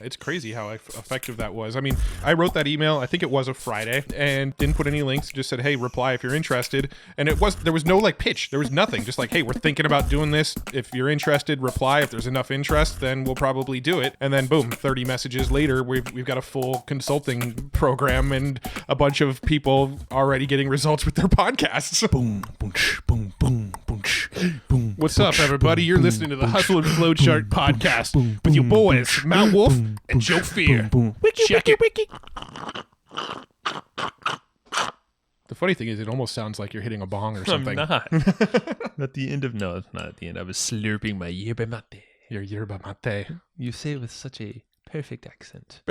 It's crazy how effective that was. I mean, I wrote that email, I think it was a Friday, and didn't put any links, just said, hey, reply if you're interested. And there was no like pitch. There was nothing. Just like, hey, we're thinking about doing this. If you're interested, reply. If there's enough interest, then we'll probably do it. And then boom, 30 messages later, we've got a full consulting program and a bunch of people already getting results with their podcasts. Boom, boom, boom, boom, boom, boom. What's up, everybody? You're listening to the Hustle and Flowchart podcast with your boys, Matt Wolfe and Joe Fier. Check it. The funny thing is, it almost sounds like you're hitting a bong or something. I'm not. At the end of no, it's not at the end. I was slurping my yerba mate. Your yerba mate. You say it with such a perfect accent.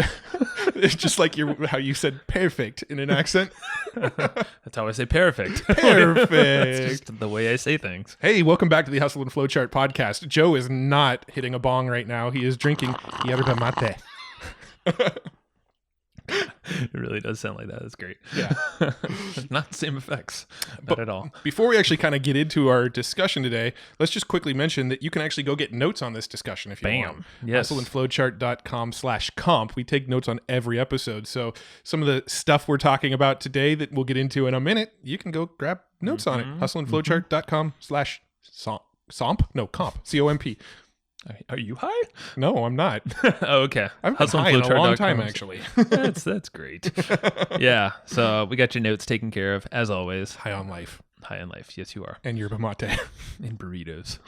It's just like how you said perfect in an accent. That's how I say perfect. Perfect. That's just the way I say things. Hey, welcome back to the Hustle and Flowchart podcast. Joe is not hitting a bong right now. He is drinking yerba mate. It really does sound like that. That's great. Yeah. Not the same effects. Not at all. Before we actually kind of get into our discussion today, let's just quickly mention that you can actually go get notes on this discussion if you want. Yes. hustleandflowchart.com/comp. We take notes on every episode. So some of the stuff we're talking about today that we'll get into in a minute, you can go grab notes on it. hustleandflowchart.com/comp. No, comp. C-O-M-P. Are you high? No, I'm not. Oh, okay. I've been high in a long time, actually. That's great. Yeah. So we got your notes taken care of, as always. High on life. High on life. Yes, you are. And yerba mate. And burritos.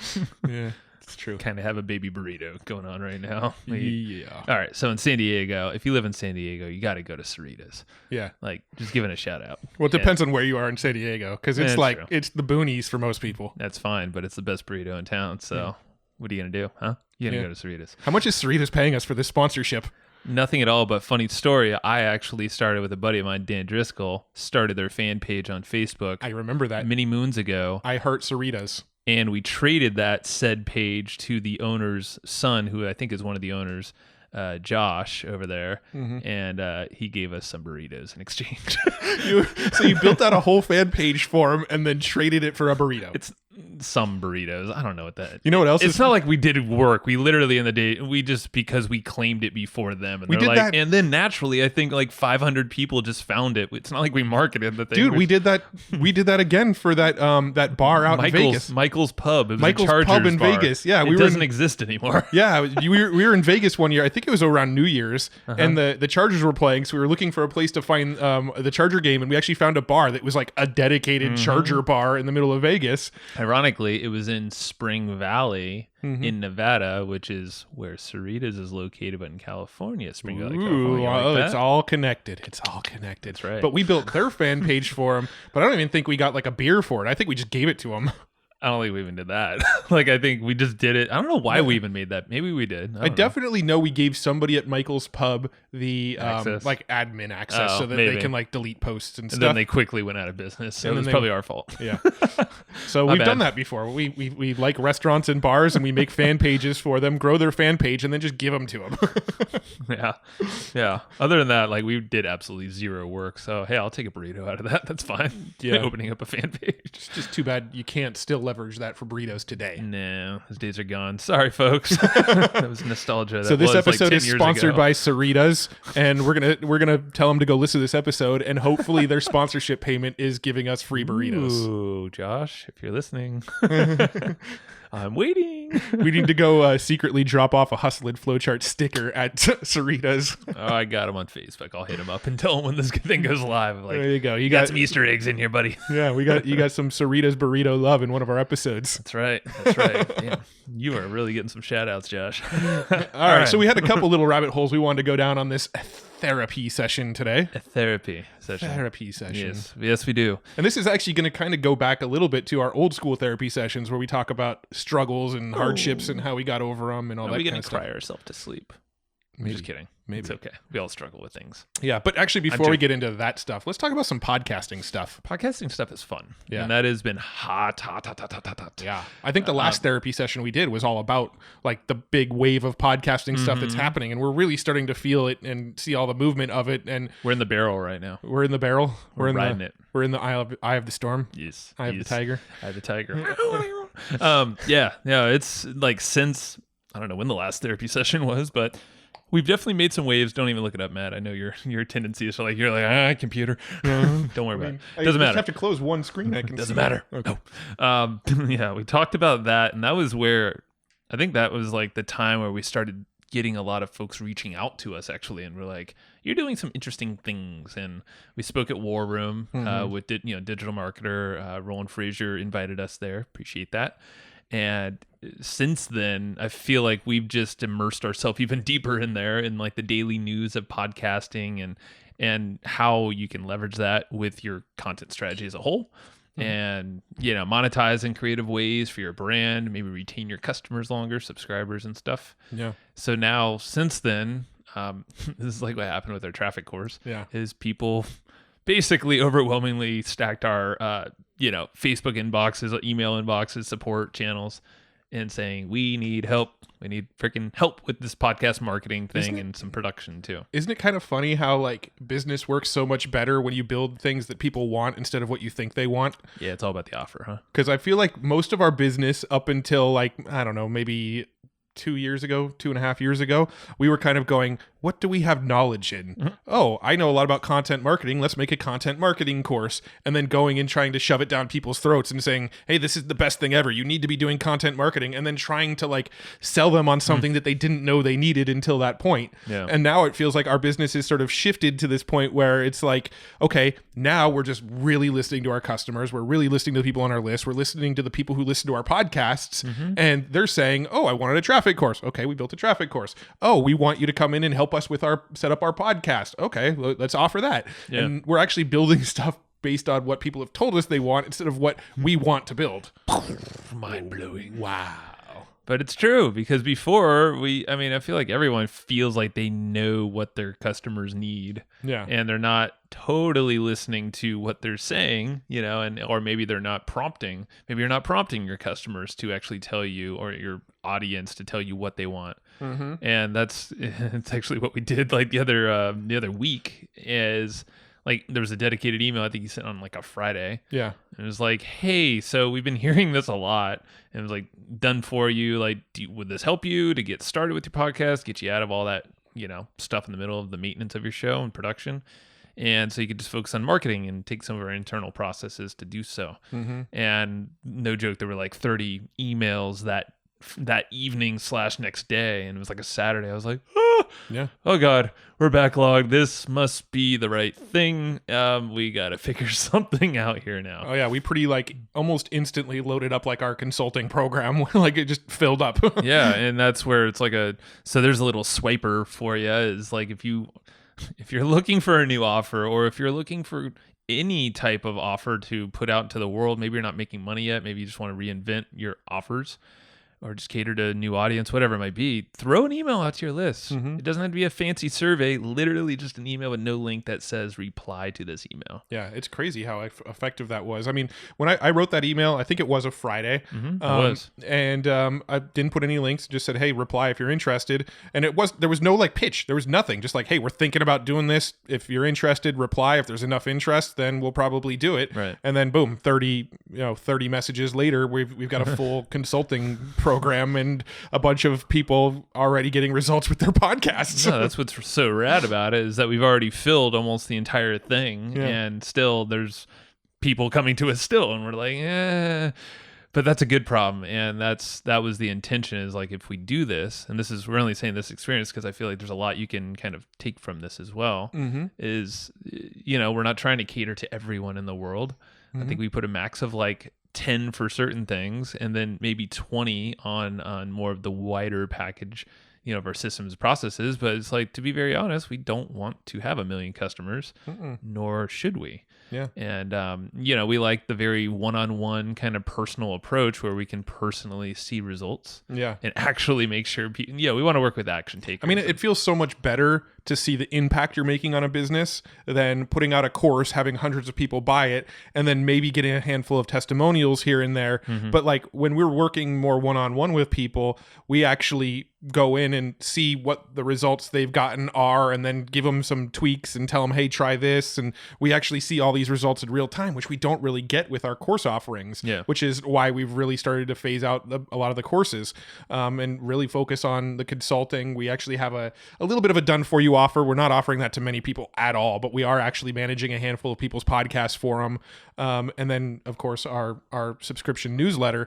Yeah, it's true. Kind of have a baby burrito going on right now. Yeah. All right. So in San Diego, if you live in San Diego, you got to go to Cerritos. Yeah. Like, just giving a shout out. Well, it depends on where you are in San Diego, because it's true. it's the boonies for most people. That's fine, but it's the best burrito in town. So what are you going to do? Huh? You're going to go to Cerritos. How much is Cerritos paying us for this sponsorship? Nothing at all, but funny story. I actually started with a buddy of mine, Dan Driscoll, started their fan page on Facebook. I remember that. Many moons ago. I heart Cerritos. And we traded that said page to the owner's son, who I think is one of the owners, Josh over there, and he gave us some burritos in exchange. So you built out a whole fan page for him and then traded it for a burrito. It's some burritos. I don't know what that. You know what else? It's not like we did work. We literally in the day because we claimed it before them, and we did like, that. And then naturally, I think like 500 people just found it. It's not like we marketed the thing. Dude, we did that. We did that again for that that bar out in Vegas. Michael's Pub. It was Michael's a Chargers Pub in bar. Vegas. Yeah, it doesn't exist anymore. Yeah, we were in Vegas one year. I think it was around New Year's, and the Chargers were playing. So we were looking for a place to find the Charger game, and we actually found a bar that was like a dedicated Charger bar in the middle of Vegas. Ironically, it was in Spring Valley in Nevada, which is where Cerritos is located, but in California, Spring Valley, California. Like it's all connected. It's all connected. That's right. But we built their fan page for them, but I don't even think we got like a beer for it. I think we just gave it to them. I don't think we even did that. Like, I think we just did it. I don't know why we even made that. Maybe we did. I definitely know we gave somebody at Michael's Pub the like admin access so that they can like delete posts and stuff. And then they quickly went out of business. So it was probably our fault. Yeah. So we've done that before. We like restaurants and bars, and we make fan pages for them, grow their fan page, and then just give them to them. Yeah. Other than that, like, we did absolutely zero work. So, hey, I'll take a burrito out of that. That's fine. Yeah. Opening up a fan page. It's just too bad you can't still leverage that for burritos today. No, those days are gone. Sorry, folks. That was nostalgia. So this episode is sponsored by Cerritos, and we're gonna tell them to go listen to this episode, and hopefully their sponsorship payment is giving us free burritos. Ooh, Josh, if you're listening, I'm waiting. We need to go secretly drop off a Hustle and Flowchart sticker at Cerritos. Oh, I got him on Facebook. I'll hit him up and tell him when this thing goes live. Like, there you go. You got some Easter eggs in here, buddy. Yeah, you got some Cerritos burrito love in one of our episodes. That's right. Damn, you are really getting some shout outs, Josh. All right. So we had a couple little rabbit holes we wanted to go down on this therapy session today. A therapy session. Yes, we do. And this is actually going to kind of go back a little bit to our old school therapy sessions where we talk about struggles and hardships and how we got over them and all that kind of stuff. Are we going to cry ourselves to sleep? Maybe. Just kidding. Maybe. It's okay. We all struggle with things. Yeah, but actually before we get into that stuff, let's talk about some podcasting stuff. Podcasting stuff is fun. Yeah. And that has been hot. Yeah. I think the last therapy session we did was all about like the big wave of podcasting stuff that's happening, and we're really starting to feel it and see all the movement of it. And we're in the barrel right now. We're in the barrel. We're riding it. We're in the eye of the storm. Yes. Eye of the tiger. Eye of the tiger. Yeah. It's like since, I don't know when the last therapy session was, but We've definitely made some waves. Don't even look it up, Matt. I know your tendency is to you're like computer. Don't worry about it. I Doesn't just matter. have to close one screen. I can. Doesn't see matter. Okay. No. Yeah, we talked about that, and that was where I think that was like the time where we started getting a lot of folks reaching out to us actually, and we're like, "You're doing some interesting things." And we spoke at War Room with digital marketer Roland Frazier invited us there. Appreciate that. And since then, I feel like we've just immersed ourselves even deeper in there in like the daily news of podcasting and how you can leverage that with your content strategy as a whole. And monetize in creative ways for your brand, maybe retain your customers longer, subscribers and stuff. Yeah. So now, since then, this is like what happened with our traffic course. Yeah. Is people basically overwhelmingly stacked our Facebook inboxes, email inboxes, support channels, and saying we need help. We need freaking help with this podcast marketing thing and some production too. Isn't it kind of funny how like business works so much better when you build things that people want instead of what you think they want? Yeah, it's all about the offer, huh? Because I feel like most of our business up until like, I don't know, maybe 2.5 years ago, we were kind of going, what do we have knowledge in? Mm-hmm. Oh, I know a lot about content marketing. Let's make a content marketing course. And then going and trying to shove it down people's throats and saying, hey, this is the best thing ever. You need to be doing content marketing. And then trying to like sell them on something that they didn't know they needed until that point. Yeah. And now it feels like our business is sort of shifted to this point where it's like, okay, now we're just really listening to our customers. We're really listening to the people on our list. We're listening to the people who listen to our podcasts. And they're saying, oh, I wanted a traffic course. Okay, we built a traffic course. Oh, we want you to come in and help us with set up our podcast. Okay, let's offer that. Yeah. And we're actually building stuff based on what people have told us they want instead of what we want to build. Mind blowing. Wow. But it's true because before I feel like everyone feels like they know what their customers need. Yeah. And they're not totally listening to what they're saying, or maybe they're not prompting. Maybe you're not prompting your customers to actually tell you or your audience to tell you what they want. Mm-hmm. And it's actually what we did like the other week is like there was a dedicated email I think you sent on like a Friday. Yeah. And it was like, hey, so we've been hearing this a lot. And it was like done for you. Like, would this help you to get started with your podcast, get you out of all that, stuff in the middle of the maintenance of your show and production? And so you could just focus on marketing and take some of our internal processes to do so. Mm-hmm. And no joke, there were like 30 emails that evening / next day, and it was like a Saturday. I was like, oh god, we're backlogged. This must be the right thing. We gotta figure something out here now. Oh yeah, we pretty like almost instantly loaded up like our consulting program. Like it just filled up. Yeah, and that's where it's like so there's a little swiper for you. Is like if you're looking for a new offer, or if you're looking for any type of offer to put out into the world, maybe you're not making money yet, maybe you just want to reinvent your offers or just cater to a new audience, whatever it might be, throw an email out to your list. Mm-hmm. It doesn't have to be a fancy survey, literally just an email with no link that says reply to this email. Yeah, it's crazy how effective that was. I mean, when I wrote that email, I think it was a Friday. It was. And I didn't put any links, just said, hey, reply if you're interested. And there was no like pitch. There was nothing. Just like, hey, we're thinking about doing this. If you're interested, reply. If there's enough interest, then we'll probably do it. Right. And then boom, 30 messages later, we've got a full consulting program and a bunch of people already getting results with their podcasts. No, that's what's so rad about it is that we've already filled almost the entire thing, and still there's people coming to us still, and we're like, but that's a good problem, and that was the intention. Is like if we do this, and we're only saying this experience because I feel like there's a lot you can kind of take from this as well. Mm-hmm. Is we're not trying to cater to everyone in the world. Mm-hmm. I think we put a max of like 10 for certain things, and then maybe 20 on more of the wider package, of our systems processes. But it's like, to be very honest, we don't want to have 1 million customers, nor should we. Yeah. And, we like the very one-on-one kind of personal approach where we can personally see results. Yeah. And actually make sure people, we want to work with action takers. I mean, it feels so much better to see the impact you're making on a business than putting out a course, having hundreds of people buy it, and then maybe getting a handful of testimonials here and there. But like when we're working more one-on-one with people, we actually go in and see what the results they've gotten are, and then give them some tweaks and tell them, hey, try this. And we actually see all these results in real time, which we don't really get with our course offerings, which is why we've really started to phase out a lot of the courses, and really focus on the consulting. We actually have a little bit of a done for you offer. We're not offering that to many people at all, but we are actually managing a handful of people's podcasts for them. And then of course our subscription newsletter.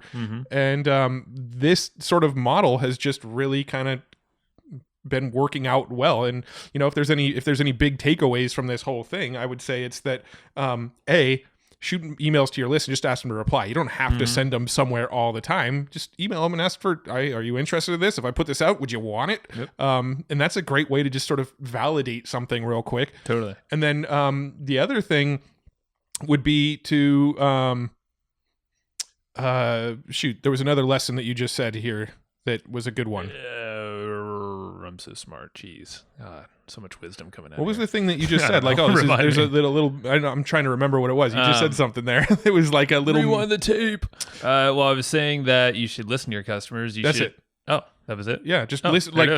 And this sort of model has just really kind of been working out well. And you know, if there's any big takeaways from this whole thing, I would say it's that shoot emails to your list and just ask them to reply. You don't have to send them somewhere all the time. Just email them and ask for, are you interested in this? If I put this out, would you want it? And that's a great way to just sort of validate something real quick. Totally. And then the other thing would be to there was another lesson that you just said here that was a good one. I'm so smart. Jeez. So much wisdom coming out. What was the thing that you just said? Like, there's a little I don't know, I'm trying to remember what it was. You just said something there. It was like a little... Rewind the tape. Well, I was saying that you should listen to your customers. That's it. Oh, that was it? Yeah, just listen. Like,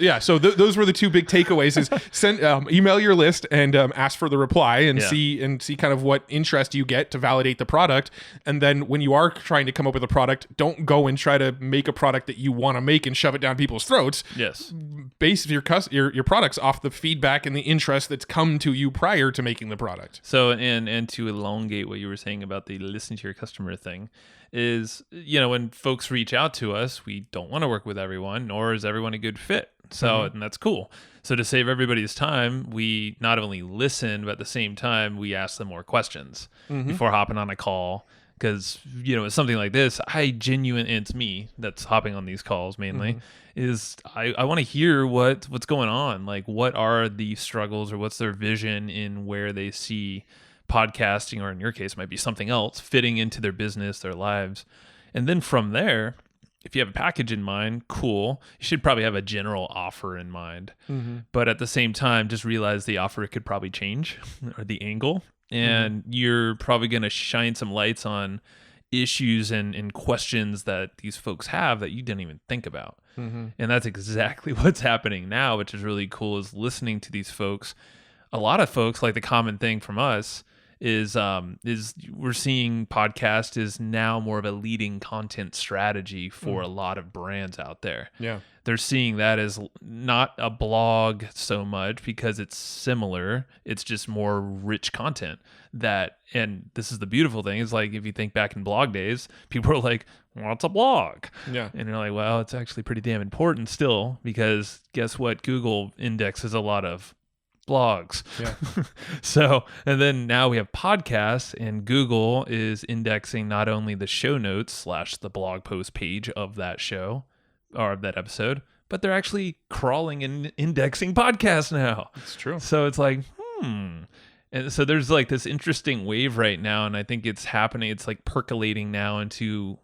yeah. So those were the two big takeaways: is send email your list and ask for the reply, and see kind of what interest you get to validate the product. And then when you are trying to come up with a product, don't go and try to make a product that you want to make and shove it down people's throats. Yes. Base your products off the feedback and the interest that's come to you prior to making the product. So and to elongate what you were saying about the listen to your customer thing, is, you know, when folks reach out to us, we don't want to work with everyone, nor is everyone a good fit. So, and that's cool. So to save everybody's time, we not only listen, but at the same time, we ask them more questions before hopping on a call. Because, you know, it's something like this, it's me that's hopping on these calls mainly, is I want to hear what's going on. Like, what are the struggles, or what's their vision in where they see podcasting, or in your case might be something else, fitting into their business, their lives. And then from there, if you have a package in mind, cool. You should probably have a general offer in mind. But at the same time, just realize the offer could probably change, or the angle. And you're probably going to shine some lights on issues and questions that these folks have that you didn't even think about. And that's exactly what's happening now, which is really cool, is listening to these folks. A lot of folks, like the common thing from us, is we're seeing podcast is now more of a leading content strategy for a lot of brands out there. Yeah. They're seeing that as not a blog so much because it's similar. It's just more rich content and this is the beautiful thing, is like, if you think back in blog days, people were like, what's a blog? Yeah. And you're like, well, it's actually pretty damn important still, because guess what? Google indexes a lot of blogs. Yeah. So, and then now we have podcasts, and Google is indexing not only the show notes / the blog post page of that show or of that episode, but they're actually crawling and indexing podcasts now. It's true. So it's like, And so there's like this interesting wave right now, and I think it's happening. It's like percolating now into,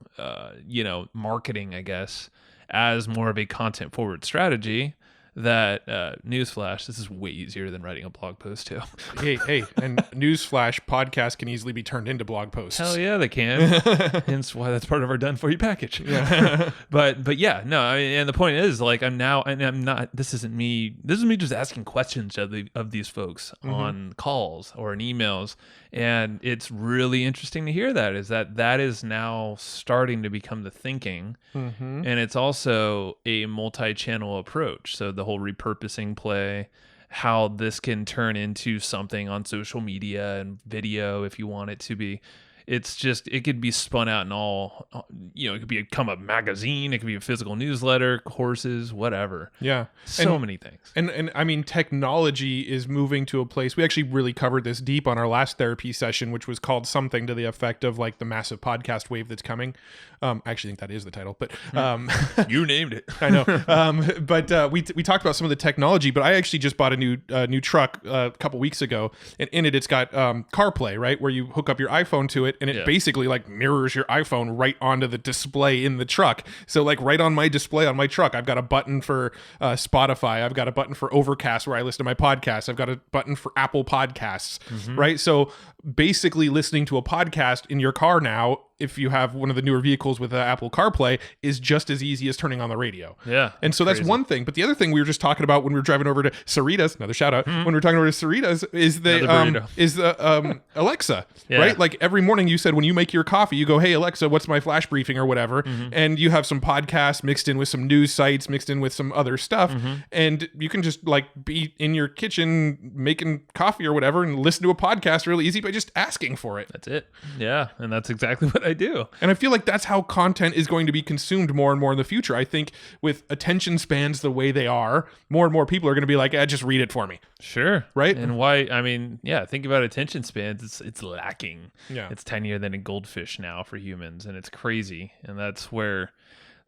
marketing, I guess, as more of a content forward strategy. That newsflash, this is way easier than writing a blog post too. hey, and newsflash, podcast can easily be turned into blog posts. Hell yeah, they can. Hence why that's part of our done for you package. Yeah. but yeah, no, and the point is, like, I'm not. This isn't me. This is me just asking questions of these folks on calls or in emails, and it's really interesting to hear that is now starting to become the thinking, and it's also a multi-channel approach. So the whole repurposing play, how this can turn into something on social media and video if you want it to be. It's just, it could be spun out in all, it could become a magazine, it could be a physical newsletter, courses, whatever. Yeah. So many things. And I mean, technology is moving to a place, we actually really covered this deep on our last therapy session, which was called something to the effect of like the massive podcast wave that's coming. I actually think that is the title, but you named it. I know. But we talked about some of the technology, but I actually just bought a new truck a couple weeks ago, and in it's got CarPlay, right, where you hook up your iPhone to it, and it basically like mirrors your iPhone right onto the display in the truck. So like right on my display on my truck, I've got a button for Spotify. I've got a button for Overcast where I listen to my podcasts. I've got a button for Apple Podcasts, right? So basically listening to a podcast in your car now, if you have one of the newer vehicles with Apple CarPlay, is just as easy as turning on the radio. Yeah. And so that's one thing. But the other thing we were just talking about when we were driving over to Cerritos, another shout out, when we were talking over to Cerritos, is the Alexa, right? Like every morning you said when you make your coffee, you go, hey, Alexa, what's my flash briefing or whatever? And you have some podcasts mixed in with some news sites, mixed in with some other stuff. And you can just like be in your kitchen making coffee or whatever and listen to a podcast really easy by just asking for it. That's it. Yeah. And that's exactly what I do. And I feel like that's how content is going to be consumed more and more in the future. I think with attention spans the way they are, more and more people are going to be like, just read it for me. Sure. Right? And why, I mean, think about attention spans. It's lacking. Yeah. It's tinier than a goldfish now for humans, and it's crazy. And that's where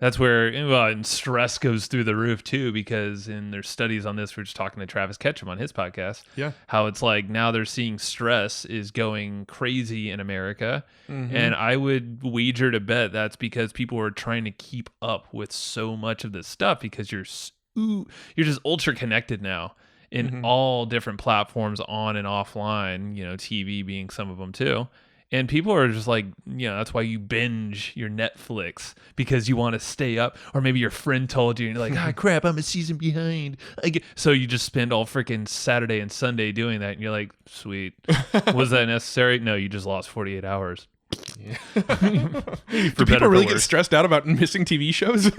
and stress goes through the roof too, because in their studies on this, we're just talking to Travis Ketchum on his podcast. Yeah. How it's like now they're seeing stress is going crazy in America. And I would wager to bet that's because people are trying to keep up with so much of this stuff, because you're just ultra connected now in all different platforms, on and offline, TV being some of them too. And people are just like, that's why you binge your Netflix, because you want to stay up. Or maybe your friend told you, and you're like, crap, I'm a season behind. So you just spend all freaking Saturday and Sunday doing that. And you're like, sweet. Was that necessary? No, you just lost 48 hours. Yeah. Do people really get stressed out about missing TV shows?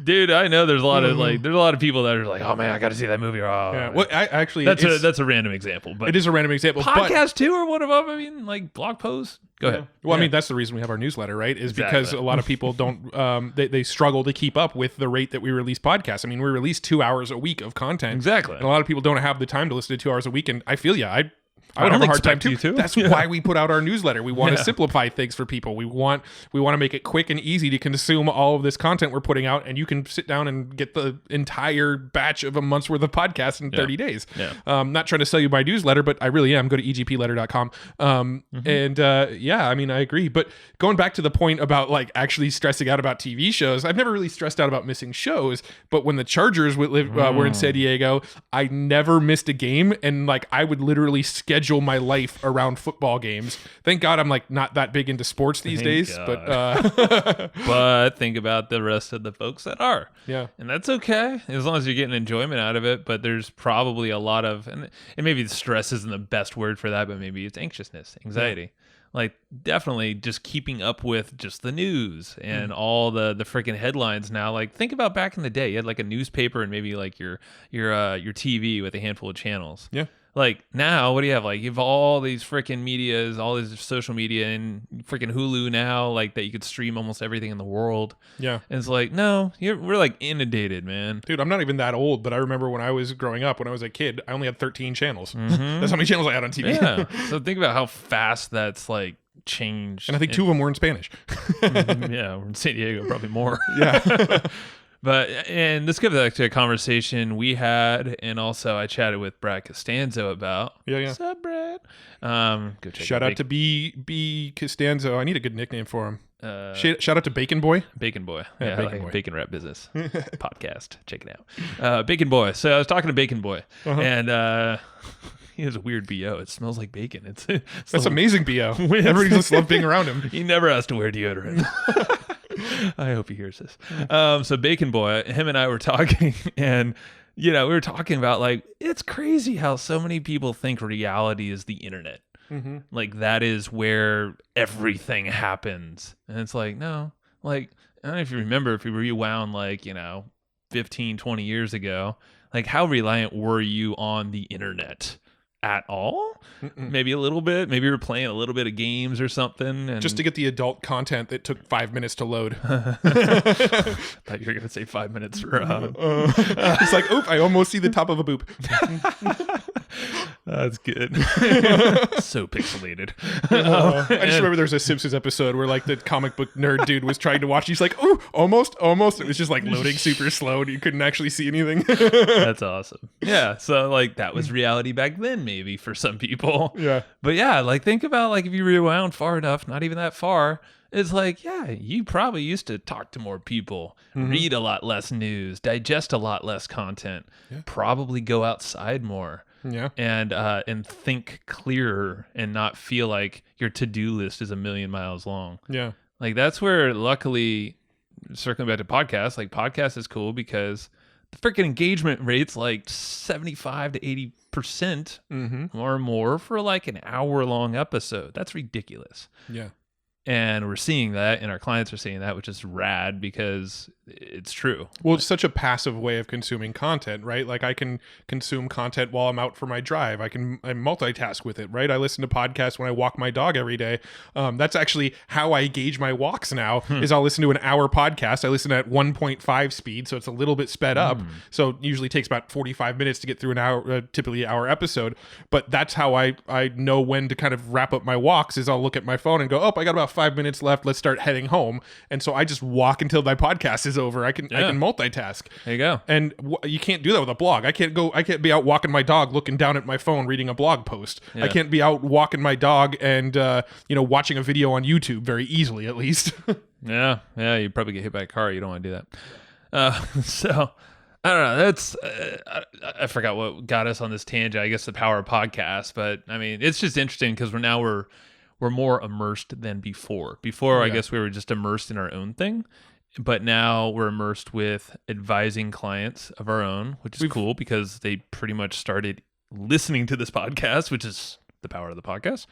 Dude, I know there's a lot of people that are like, oh man, I got to see that movie. Well, I actually that's a random example, but it is a random example. Podcast too, or one of them. I mean, like blog posts. Go ahead. Well, I mean, that's the reason we have our newsletter, right? Is because a lot of people don't, they struggle to keep up with the rate that we release podcasts. I mean, we release 2 hours a week of content. Exactly. And a lot of people don't have the time to listen to 2 hours a week. And I feel I would have a hard time too. That's why we put out our newsletter. We want to simplify things for people. We want to make it quick and easy to consume all of this content we're putting out, and you can sit down and get the entire batch of a month's worth of podcasts in 30 days. Yeah. Not trying to sell you my newsletter, but I really am. Go to egpletter.com. And I mean, I agree. But going back to the point about like actually stressing out about TV shows, I've never really stressed out about missing shows. But when the Chargers were in San Diego, I never missed a game, and like I would literally schedule my life around football games. Thank God I'm like not that big into sports these days. But but think about the rest of the folks that are. Yeah. And that's okay, as long as you're getting enjoyment out of it. But there's probably a lot of, and maybe the stress isn't the best word for that, but maybe it's anxiousness, anxiety. Yeah. Like definitely just keeping up with just the news and all the freaking headlines now. Like think about back in the day, you had like a newspaper and maybe like your TV with a handful of channels. Yeah. Like now, what do you have? Like you have all these freaking medias, all these social media, and freaking Hulu now, like that you could stream almost everything in the world. Yeah. And it's like, no, we're like inundated, man. Dude, I'm not even that old, but I remember when I was growing up, when I was a kid, I only had 13 channels. That's how many channels I had on TV. Yeah. So think about how fast that's like changed. And I think 2 of them were in Spanish. Yeah, we're in San Diego, probably more. Yeah. But, and this goes back to a conversation we had, and also I chatted with Brad Costanzo about. Yeah. What's up, Brad? Go check Shout out to B Costanzo. I need a good nickname for him. Shout out to Bacon Boy. Bacon Boy. Yeah, Bacon Boy. Bacon Rap Business podcast. Check it out. Bacon Boy. So I was talking to Bacon Boy, and he has a weird BO. It smells like bacon. That's amazing BO. Everybody just loves being around him. He never has to wear deodorant. I hope he hears this. So Bacon Boy, him and I were talking, and we were talking about like it's crazy how so many people think reality is the internet. Like that is where everything happens, and it's like no. Like I don't know if you remember, if you rewound like 15, 20 years ago, like how reliant were you on the internet? At all? Maybe a little bit. Maybe you were playing a little bit of games or something. And just to get the adult content that took 5 minutes to load. Thought you were going to say 5 minutes for... It's like, I almost see the top of a boob. That's good. So pixelated. I just remember there was a Simpsons episode where like the comic book nerd dude was trying to watch. He's like, oh, almost. It was just like loading super slow and you couldn't actually see anything. That's awesome. Yeah. So like that was reality back then, maybe for some people. Yeah. But yeah, like think about like if you rewound far enough, not even that far, it's like, yeah, you probably used to talk to more people, read a lot less news, digest a lot less content, probably go outside more. Yeah. And think clearer and not feel like your to-do list is a million miles long. Yeah. Like that's where, luckily, circling back to podcasts, like podcast is cool because the freaking engagement rate's like 75 to 80% or more for like an hour-long episode. That's ridiculous. Yeah. And we're seeing that, and our clients are seeing that, which is rad because it's true. Well, it's such a passive way of consuming content, right? Like I can consume content while I'm out for my drive. I multitask with it, right? I listen to podcasts when I walk my dog every day. That's actually how I gauge my walks now is I'll listen to an hour podcast. I listen at 1.5 speed, so it's a little bit sped up. So it usually takes about 45 minutes to get through an hour, typically hour episode. But that's how I know when to kind of wrap up my walks is I'll look at my phone and go, oh, I got about 5 minutes left. Let's start heading home. And so I just walk until my podcast is over. I can multitask. There you go. And you can't do that with a blog. I can't be out walking my dog, looking down at my phone, reading a blog post. Yeah. I can't be out walking my dog and watching a video on YouTube very easily, at least. Yeah. You'd probably get hit by a car. You don't want to do that. So I don't know. That's I forgot what got us on this tangent. I guess the power of podcasts, but I mean, it's just interesting because we're more immersed than before. I guess we were just immersed in our own thing, but now we're immersed with advising clients of our own, which is cool because they pretty much started listening to this podcast, which is the power of the podcast.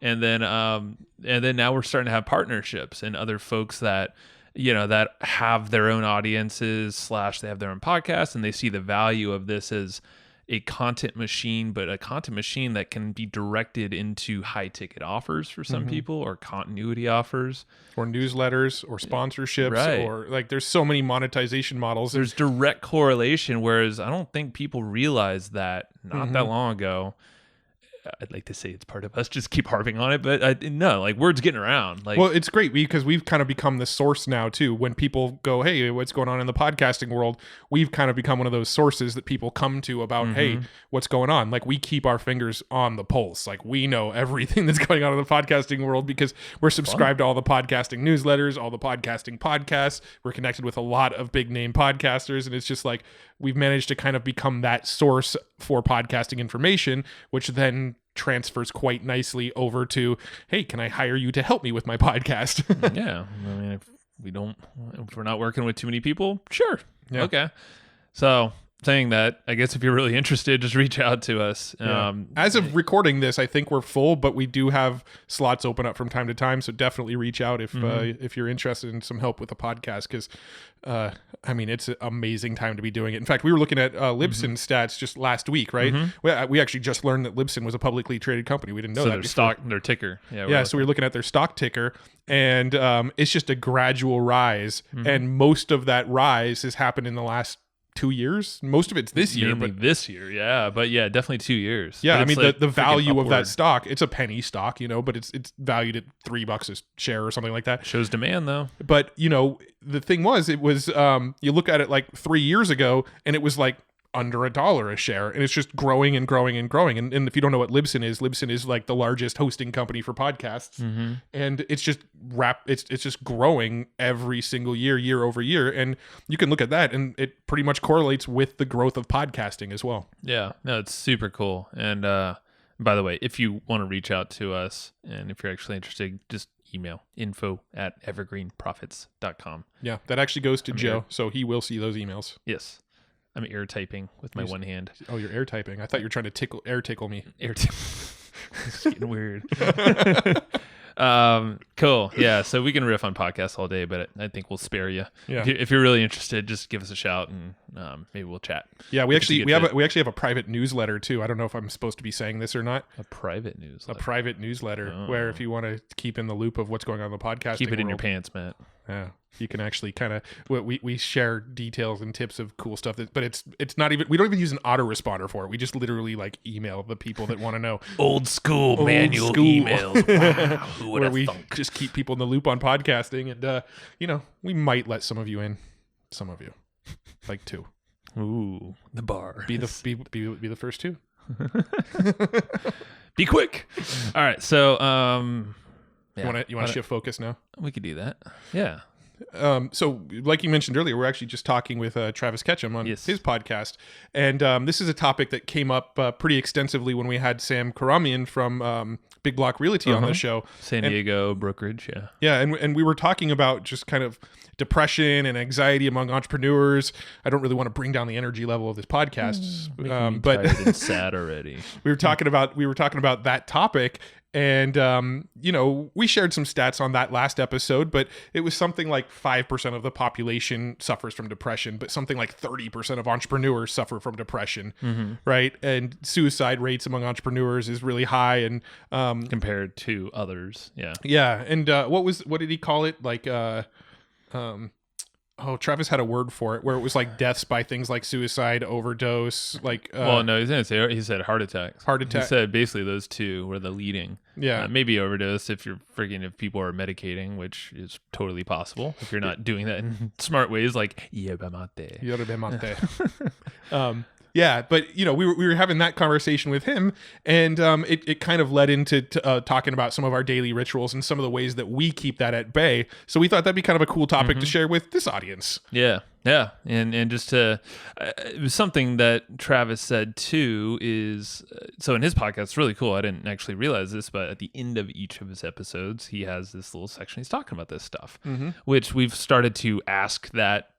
And then now we're starting to have partnerships and other folks that that have their own audiences / they have their own podcasts and they see the value of this as a content machine, but a content machine that can be directed into high ticket offers for some people or continuity offers or newsletters or sponsorships or like there's so many monetization models. There's direct correlation. Whereas I don't think people realized that not that long ago. I'd like to say it's part of us. Just keep harping on it, but no, like word's getting around. Like, well, it's great because we've kind of become the source now too. When people go, "Hey, what's going on in the podcasting world?" We've kind of become one of those sources that people come to about, "Hey, what's going on?" Like we keep our fingers on the pulse. Like we know everything that's going on in the podcasting world because we're subscribed to all the podcasting newsletters, all the podcasting podcasts. We're connected with a lot of big name podcasters, and it's just like we've managed to kind of become that source for podcasting information, which then transfers quite nicely over to, hey, can I hire you to help me with my podcast? Yeah. I mean, if we're not working with too many people, sure. Yeah. Okay. So saying that, I guess if you're really interested, just reach out to us. Yeah. As of recording this, I think we're full, but we do have slots open up from time to time. So definitely reach out if you're interested in some help with the podcast, because I mean, it's an amazing time to be doing it. In fact, we were looking at Libsyn stats just last week, right? We actually just learned that Libsyn was a publicly traded company. We didn't know that before. Their ticker. Yeah, so we were looking at their stock ticker, and it's just a gradual rise. And most of that rise has happened in the last 2 years. Most of it's this year, but this year, but definitely 2 years. Yeah, but I mean like the value of that stock, it's a penny stock, but it's valued at $3 a share or something like that. Shows demand though. But the thing was, it was you look at it like 3 years ago, and it was like under $1 a share, and it's just growing and growing and growing. And if you don't know what Libsyn is like the largest hosting company for podcasts, and it's just it's just growing every single year over year. And you can look at that, and it pretty much correlates with the growth of podcasting as well. Yeah, no, it's super cool. And by the way, if you want to reach out to us, and if you're actually interested, just email info@evergreenprofits.com. Yeah, that actually goes to Joe, so he will see those emails. Yes. I'm air typing with my one hand. Oh, you're air typing. I thought you were trying to air tickle me. It's getting weird. Cool. Yeah. So we can riff on podcasts all day, but I think we'll spare you. Yeah. If you're really interested, just give us a shout and maybe we'll chat. Yeah. We actually have a private newsletter too. I don't know if I'm supposed to be saying this or not. A private newsletter. Where if you want to keep in the loop of what's going on in the podcasting keep it in world, your pants, Matt. Yeah. You can actually kind of we share details and tips of cool stuff but it's not even, we don't even use an autoresponder for it. We just literally like email the people that want to know. Old school manual emails. Wow, who would where have we thunk? just keep people in the loop on podcasting, and we might let some of you in. Some of you, like 2. Ooh, the bar. Be the first 2. Be quick. All right, so You want to shift focus now? We could do that. Yeah. So like you mentioned earlier, we're actually just talking with Travis Ketchum on his podcast. And this is a topic that came up pretty extensively when we had Sam Karamian from Big Block Realty on the show. San Diego brokerage, yeah. Yeah, and we were talking about just kind of depression and anxiety among entrepreneurs. I don't really want to bring down the energy level of this podcast, but tired and sad already. we were talking about that topic. And, we shared some stats on that last episode, but it was something like 5% of the population suffers from depression, but something like 30% of entrepreneurs suffer from depression, right? And suicide rates among entrepreneurs is really high, and compared to others, yeah. Yeah, and what did he call it? Like, Travis had a word for it where it was like deaths by things like suicide, overdose, like. Well, no, he said heart attacks. Heart attack. He said basically those two were the leading. Yeah. Maybe overdose if people are medicating, which is totally possible if you're not doing that in smart ways, like yerba mate. Yerba mate. Yeah, but we were having that conversation with him, and it kind of led into talking about some of our daily rituals and some of the ways that we keep that at bay. So we thought that'd be kind of a cool topic to share with this audience. Yeah, and just to it was something that Travis said too is so in his podcast, it's really cool. I didn't actually realize this, but at the end of each of his episodes, he has this little section. He's talking about this stuff, which we've started to ask that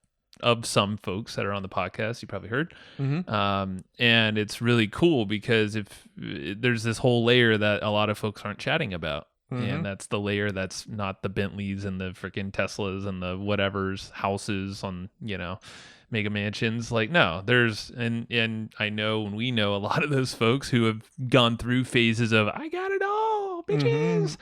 of some folks that are on the podcast. You probably heard. And it's really cool because if there's this whole layer that a lot of folks aren't chatting about, and that's the layer that's not the Bentleys and the freaking Teslas and the whatever's houses on, mega mansions. Like, no, there's, and I know, and we know a lot of those folks who have gone through phases of, I got it all, bitches.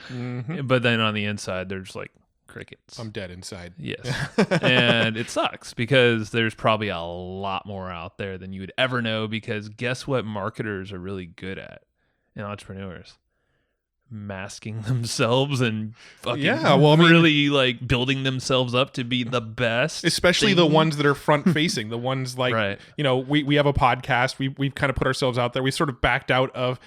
But then on the inside, there's like, crickets. I'm dead inside. Yes. And it sucks because there's probably a lot more out there than you would ever know, because guess what marketers are really good at, and entrepreneurs? Masking themselves and fucking really like building themselves up to be the best. Especially the ones that are front facing, the ones like, we have a podcast. We've kind of put ourselves out there. We sort of backed out of,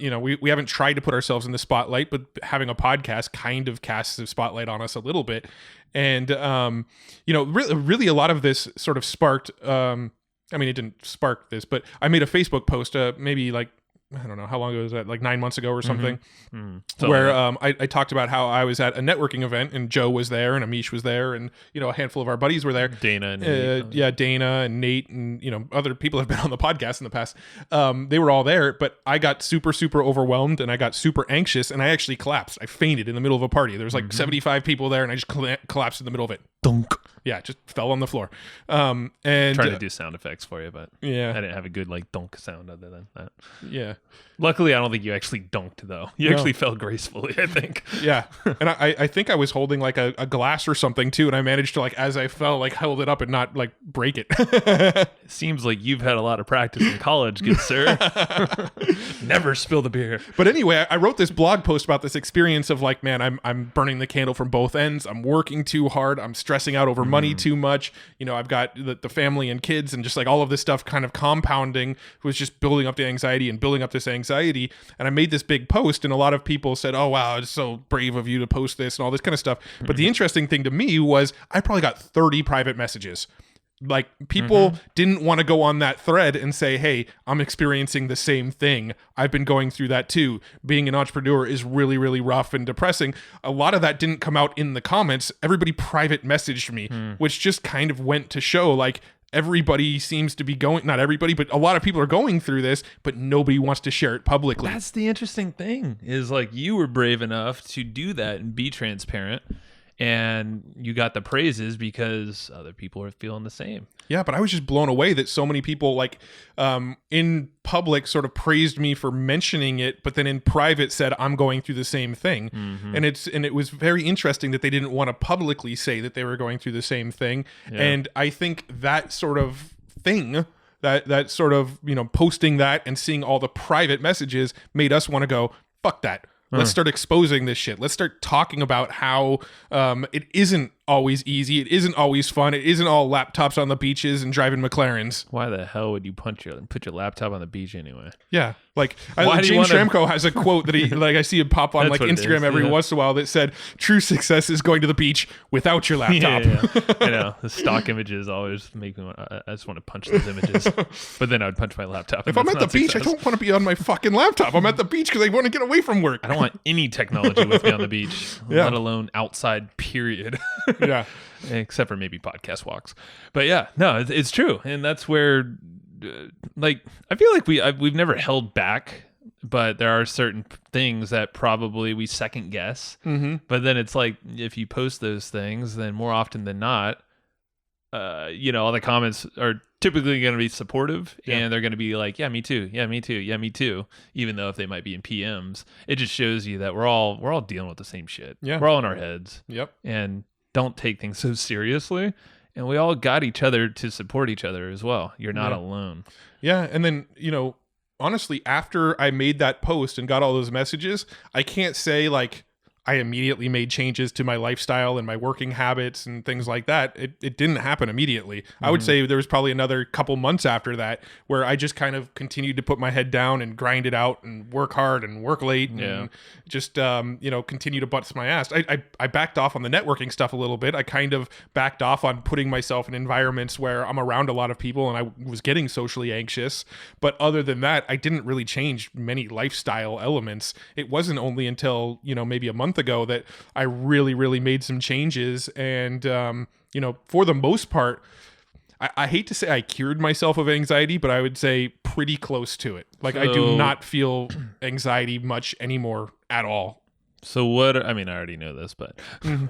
we haven't tried to put ourselves in the spotlight, but having a podcast kind of casts a spotlight on us a little bit. And, really a lot of this sort of sparked, it didn't spark this, but I made a Facebook post, maybe like, I don't know how long ago was that, like 9 months ago or something, where I talked about how I was at a networking event and Joe was there and Amish was there and a handful of our buddies were there. Dana and Nate. Dana and Nate and other people have been on the podcast in the past. They were all there, but I got super overwhelmed and I got super anxious and I actually collapsed. I fainted in the middle of a party. There was like 75 people there and I just collapsed in the middle of it. Dunk. Yeah, just fell on the floor. And trying to do sound effects for you, but yeah, I didn't have a good like dunk sound other than that. Yeah. Luckily, I don't think you actually dunked though. You actually fell gracefully, I think. Yeah, and I think I was holding like a glass or something too, and I managed to, like, as I fell, like held it up and not like break it. It seems like you've had a lot of practice in college, good sir. Never spill the beer. But anyway, I wrote this blog post about this experience of like, man, I'm burning the candle from both ends. I'm working too hard. I'm stressing out over money too much. I've got the family and kids and just like all of this stuff kind of compounding was just building up the anxiety and building up this anxiety. And I made this big post and a lot of people said, oh, wow, it's so brave of you to post this and all this kind of stuff. But the interesting thing to me was I probably got 30 private messages. Like people didn't want to go on that thread and say, hey, I'm experiencing the same thing. I've been going through that too. Being an entrepreneur is really, really rough and depressing. A lot of that didn't come out in the comments. Everybody private messaged me, which just kind of went to show like everybody seems to be going, not everybody, but a lot of people are going through this, but nobody wants to share it publicly. That's the interesting thing is like you were brave enough to do that and be transparent. and you got the praises because other people are feeling the same. Yeah, but I was just blown away that so many people like in public sort of praised me for mentioning it, but then in private said I'm going through the same thing. And it was very interesting that they didn't want to publicly say that they were going through the same thing. Yeah. And I think that sort of thing, that sort of, posting that and seeing all the private messages made us want to go, fuck that. Let's start exposing this shit. Let's start talking about how it isn't always easy. It isn't always fun. It isn't all laptops on the beaches and driving McLarens. Why the hell would you put your laptop on the beach anyway? Yeah, like James James Schramko has a quote that he like I see him pop on like Instagram every once in a while that said, "True success is going to the beach without your laptop." I know the stock images always make me. I just want to punch those images, but then I would punch my laptop. If I'm at the beach, I don't want to be on my fucking laptop. I'm at the beach because I want to get away from work. I don't want any technology with me on the beach, let alone outside. Period. Yeah. Except for maybe podcast walks. But yeah, no, it's true. And that's where, like, I feel like we've never held back, but there are certain things that probably we second guess. But then it's like, if you post those things, then more often than not, all the comments are typically going to be supportive, and they're going to be like, yeah, me too. Yeah, me too. Yeah, me too. Even though if they might be in PMs, it just shows you that we're all dealing with the same shit. Yeah. We're all in our heads. Yep. And don't take things so seriously. And we all got each other to support each other as well. You're not alone. Yeah. And then, honestly, after I made that post and got all those messages, I can't say like I immediately made changes to my lifestyle and my working habits and things like that. It didn't happen immediately. I would say there was probably another couple months after that where I just kind of continued to put my head down and grind it out and work hard and work late and just, continue to bust my ass. I backed off on the networking stuff a little bit. I kind of backed off on putting myself in environments where I'm around a lot of people and I was getting socially anxious. But other than that, I didn't really change many lifestyle elements. It wasn't only until, maybe a month ago that I really, really made some changes. And, for the most part, I hate to say I cured myself of anxiety, but I would say pretty close to it. Like I do not feel anxiety much anymore at all. So I already know this, but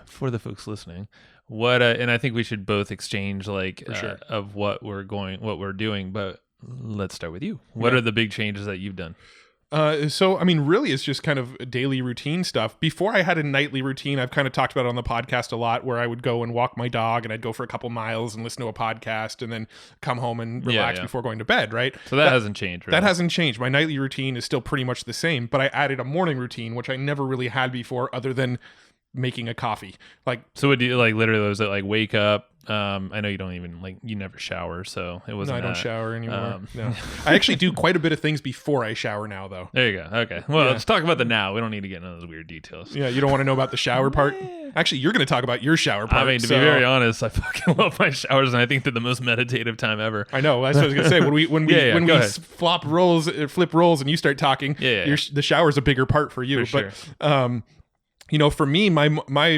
for the folks listening, and I think we should both exchange of what we're doing, but let's start with you. What are the big changes that you've done? Really it's just kind of daily routine stuff. Before I had a nightly routine, I've kind of talked about it on the podcast a lot, where I would go and walk my dog and I'd go for a couple miles and listen to a podcast and then come home and relax before going to bed, right? So that hasn't changed, right? That hasn't changed. My nightly routine is still pretty much the same, but I added a morning routine, which I never really had before other than making a coffee. So would you literally, was it wake up? I know you don't even you never shower, so it wasn't. No, I don't shower anymore. No, I actually do quite a bit of things before I shower now, though. There you go. Okay, well, let's talk about the now. We don't need to get into those weird details. Yeah, you don't want to know about the shower part. Actually, you're going to talk about your shower part. To be very honest, I fucking love my showers, and I think they're the most meditative time ever. I know. That's what I was going to say. When we flip roles, and you start talking, the shower's a bigger part for you. For sure. For me, my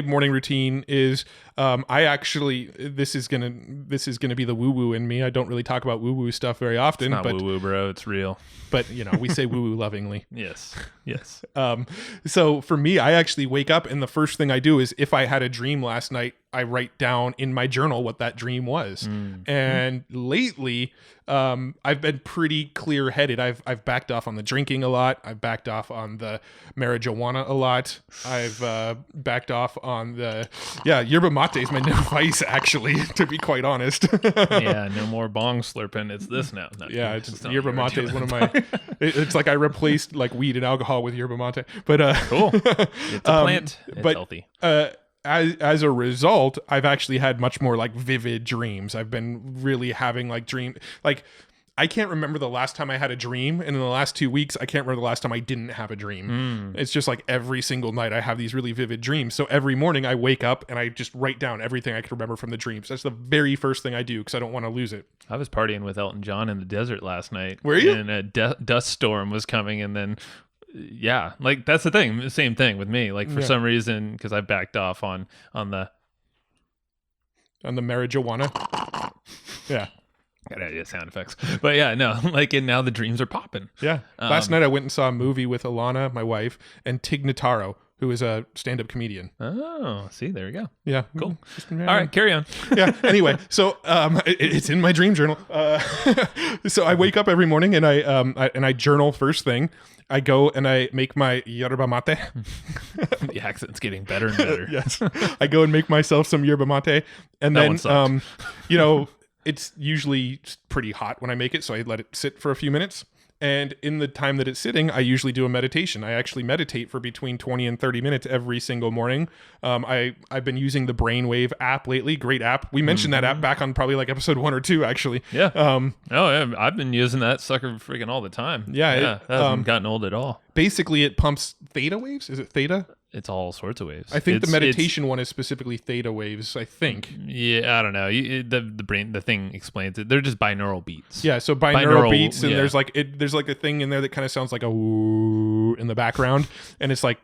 morning routine is I actually this is gonna be the woo woo in me. I don't really talk about woo woo stuff very often. It's not woo woo, bro. It's real. But we say woo woo lovingly. Yes. So for me, I actually wake up and the first thing I do is if I had a dream last night, I write down in my journal what that dream was. And lately, I've been pretty clear headed. I've backed off on the drinking a lot. I've backed off on the marijuana a lot. I've backed off on the yerba mate is my new vice, actually, to be quite honest. No more bong slurping. It's this now. No, it's yerba mate is one of my. It's like I replaced weed and alcohol with yerba mate. But cool. It's a plant. It's healthy. As a result, I've actually had much more vivid dreams. I've been really having I can't remember the last time I had a dream, and in the last 2 weeks, I can't remember the last time I didn't have a dream. It's just every single night I have these really vivid dreams. So every morning I wake up and I just write down everything I can remember from the dreams. That's the very first thing I do because I don't want to lose it. I was partying with Elton John in the desert last night. Were you? And a dust storm was coming, and then that's the thing. Same thing with me. For some reason, because I backed off on the marijuana. Yeah. Got idea sound effects. But and now the dreams are popping. Yeah. Last night I went and saw a movie with Alana, my wife, and Tig Notaro, who is a stand-up comedian. Oh, see, there we go. Yeah. Cool. All right, carry on. Yeah. Anyway, so it's in my dream journal. So I wake up every morning and I journal first thing. I go and I make my yerba mate. The accent's getting better and better. Yes. I go and make myself some yerba mate, and That one then sucked. it's usually pretty hot when I make it, so I let it sit for a few minutes. And in the time that it's sitting, I usually do a meditation. I actually meditate for between 20 and 30 minutes every single morning. I've been using the Brainwave app lately. Great app. We mentioned that app back on probably like episode 1 or 2, actually. Yeah. Yeah, I've been using that sucker freaking all the time. Yeah. That hasn't gotten old at all. Basically, it pumps theta waves. Is it theta? It's all sorts of waves. I think the meditation one is specifically theta waves, I think. Yeah, I don't know. The thing explains it. They're just binaural beats. Yeah, so binaural beats, and there's like a thing in there that kind of sounds like a woo in the background, and it's like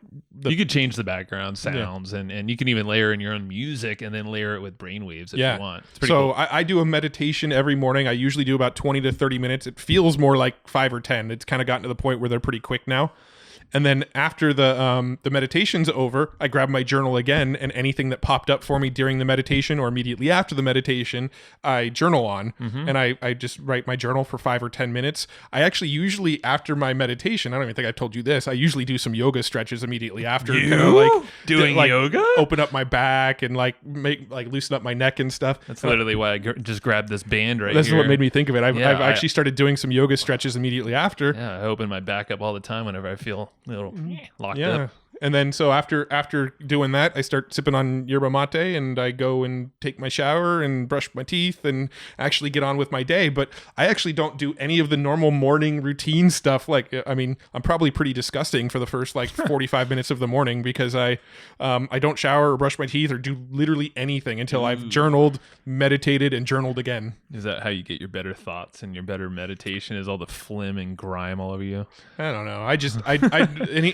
you could change the background sounds, and you can even layer in your own music and then layer it with brainwaves if you want. It's pretty cool. I do a meditation every morning. I usually do about 20 to 30 minutes. It feels more like 5 or 10. It's kind of gotten to the point where they're pretty quick now. And then after the meditation's over, I grab my journal again, and anything that popped up for me during the meditation or immediately after the meditation, I journal on, and I just write my journal for 5 or 10 minutes. I actually usually, after my meditation, I don't even think I've told you this, I usually do some yoga stretches immediately after. Doing yoga? Open up my back and loosen up my neck and stuff. That's literally why I just grabbed this band right That's here. what made me think of it. I've actually started doing some yoga stretches immediately after. Yeah, I open my back up all the time whenever I feel a little locked up. And then so after doing that, I start sipping on yerba mate, and I go and take my shower and brush my teeth and actually get on with my day. But I actually don't do any of the normal morning routine stuff. Like, I mean, I'm probably pretty disgusting for the first 45 minutes of the morning, because I don't shower or brush my teeth or do literally anything until I've journaled, meditated, and journaled again. Is that how you get your better thoughts and your better meditation? Is all the phlegm and grime all over you? I don't know.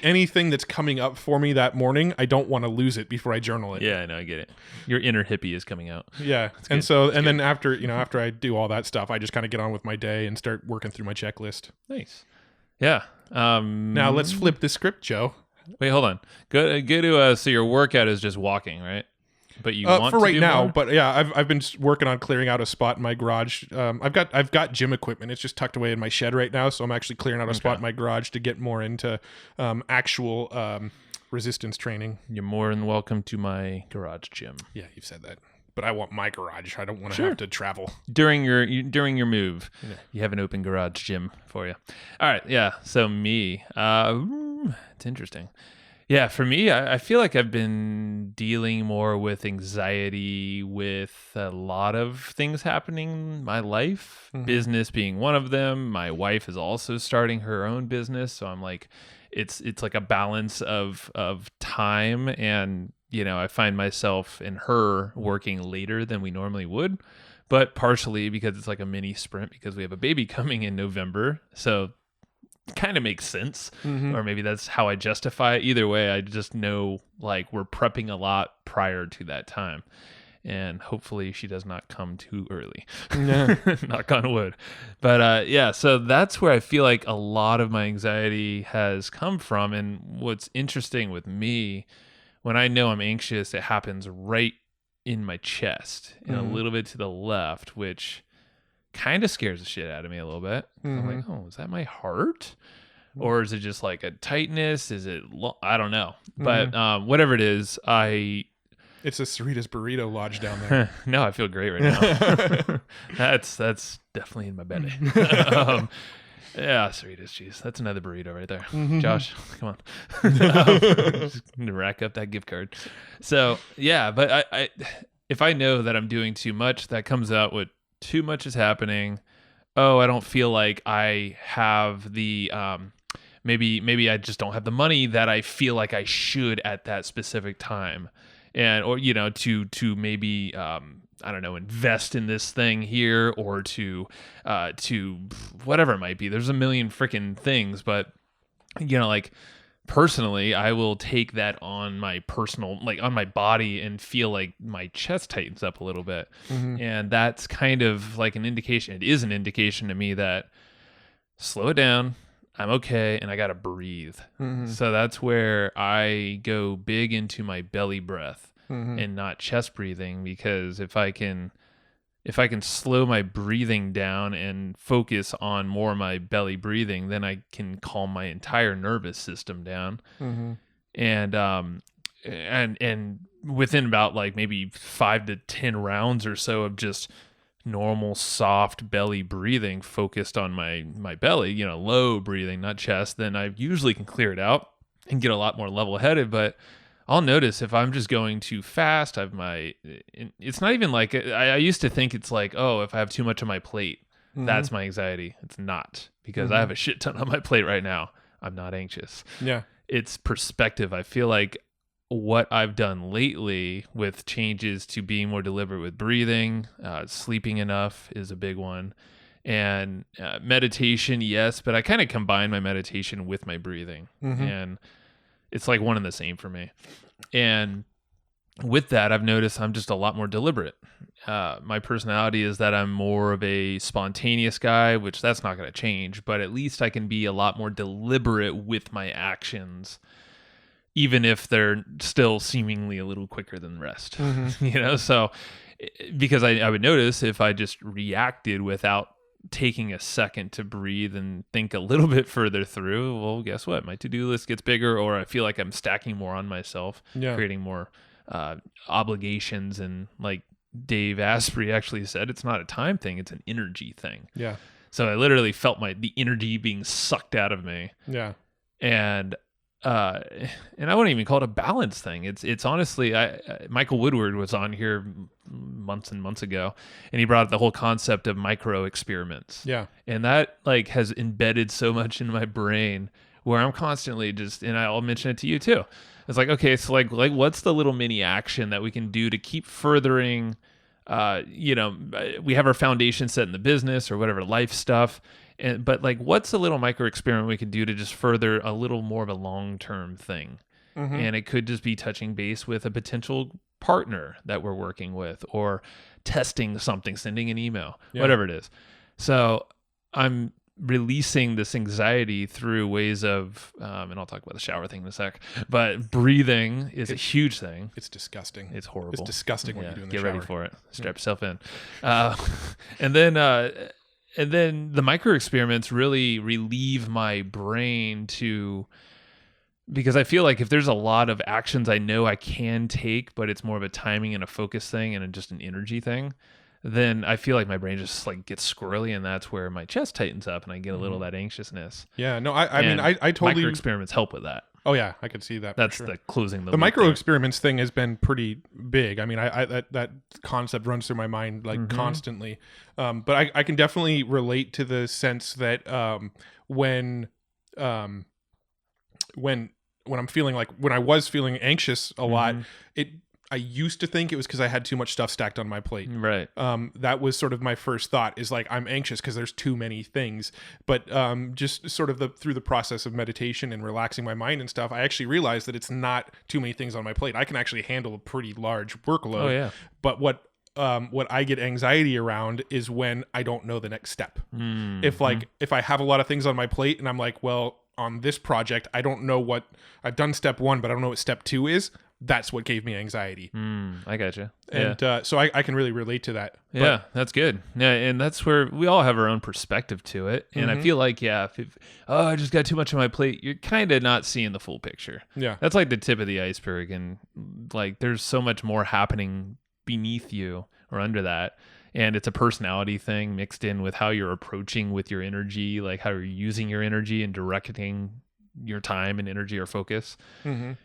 Anything that's coming up for me that morning, I don't want to lose it before I journal it. Yeah, I know, I get it. Your inner hippie is coming out. Yeah. And then after I do all that stuff, I just kind of get on with my day and start working through my checklist. Nice. Yeah. Now let's flip the script, Joe. Wait, hold on. Go to so your workout is just walking, right? But you want for to right do now, more? but yeah, I've been working on clearing out a spot in my garage. I've got gym equipment. It's just tucked away in my shed right now, so I'm actually clearing out a spot in my garage to get more into actual resistance training. You're more than welcome to my garage gym. Yeah, you've said that. But I want my garage. I don't want to have to travel. During your move, you have an open garage gym for you. All right, yeah. So me, it's interesting. Yeah, for me, I feel like I've been dealing more with anxiety with a lot of things happening in my life, business being one of them. My wife is also starting her own business, so I'm like, it's like a balance of time, and I find myself and her working later than we normally would, but partially because it's like a mini sprint because we have a baby coming in November, so kind of makes sense. Or maybe that's how I justify it. Either way, I just know like we're prepping a lot prior to that time, and hopefully she does not come too early. Knock on wood. But so that's where I feel like a lot of my anxiety has come from. And what's interesting with me, when I know I'm anxious, it happens right in my chest and a little bit to the left, which kind of scares the shit out of me a little bit. I'm like, oh, is that my heart? Or is it just like a tightness? Is it, I don't know. But whatever it is, it's a Cerritos Burrito Lodge down there. No, I feel great right now. That's definitely in my belly. Yeah, Cerritos, jeez. That's another burrito right there. Josh, come on. Just rack up that gift card. So, yeah, but I if I know that I'm doing too much, that comes out with too much is happening. Oh, I don't feel like I have the maybe I just don't have the money that I feel like I should at that specific time. And or to maybe I don't know, invest in this thing here, or to whatever it might be. There's a million freaking things, but like personally, I will take that on my personal, like on my body, and feel like my chest tightens up a little bit. And that's kind of like an indication. It is an indication to me that slow it down. I'm okay, and I got to breathe. Mm-hmm. So that's where I go big into my belly breath and not chest breathing, because if I can slow my breathing down and focus on more of my belly breathing, then I can calm my entire nervous system down. Mm-hmm. And within about like maybe 5 to 10 rounds or so of just normal soft belly breathing focused on my belly, low breathing, not chest, then I usually can clear it out and get a lot more level headed. But I'll notice if I'm just going too fast, it's not even like, I used to think it's like, oh, if I have too much on my plate, that's my anxiety. It's not, because I have a shit ton on my plate right now. I'm not anxious. Yeah. It's perspective. I feel like what I've done lately with changes to being more deliberate with breathing, sleeping enough is a big one. And meditation, yes, but I kind of combine my meditation with my breathing. And it's like one and the same for me. And with that, I've noticed I'm just a lot more deliberate. My personality is that I'm more of a spontaneous guy, which that's not going to change, but at least I can be a lot more deliberate with my actions, even if they're still seemingly a little quicker than the rest. So because I would notice if I just reacted without taking a second to breathe and think a little bit further through, well, guess what? My to-do list gets bigger, or I feel like I'm stacking more on myself, creating more obligations. And like Dave Asprey actually said, it's not a time thing, it's an energy thing. Yeah. So I literally felt the energy being sucked out of me. Yeah. And I wouldn't even call it a balance thing. It's honestly, Michael Woodward was on here months and months ago, and he brought up the whole concept of micro experiments. Yeah. And that like has embedded so much in my brain where I'm constantly just, and I'll mention it to you too. It's like, okay, so like what's the little mini action that we can do to keep furthering, we have our foundation set in the business or whatever life stuff. But like, what's a little micro experiment we can do to just further a little more of a long-term thing? And it could just be touching base with a potential partner that we're working with, or testing something, sending an email, whatever it is. So I'm releasing this anxiety through ways of, and I'll talk about the shower thing in a sec, but breathing is a huge thing. It's disgusting. It's horrible. It's disgusting what you do in the shower. Get ready for it. Strap yourself in. And then the micro experiments really relieve my brain because I feel like if there's a lot of actions I know I can take, but it's more of a timing and a focus thing and just an energy thing, then I feel like my brain just like gets squirrely, and that's where my chest tightens up and I get a little of that anxiousness. Yeah, no, I mean, I totally... Micro experiments help with that. Oh yeah, I could see that. That's the closing the micro experiments thing has been pretty big. I mean, that concept runs through my mind like constantly. But I can definitely relate to the sense that when I'm feeling like, when I was feeling anxious a lot, I used to think it was because I had too much stuff stacked on my plate. Right. That was sort of my first thought, is like, I'm anxious because there's too many things. But just sort of through the process of meditation and relaxing my mind and stuff, I actually realized that it's not too many things on my plate. I can actually handle a pretty large workload. Oh, yeah. But what I get anxiety around is when I don't know the next step. If I have a lot of things on my plate and I'm like, well, on this project, I don't know what I've done step 1, but I don't know what step 2 is. That's what gave me anxiety. I gotcha. And so I can really relate to that. Yeah, that's good. Yeah, and that's where we all have our own perspective to it. And I feel like, if I just got too much on my plate, you're kind of not seeing the full picture. Yeah. That's like the tip of the iceberg. And like, there's so much more happening beneath you or under that. And it's a personality thing mixed in with how you're approaching with your energy, like how you're using your energy and directing your time and energy or focus.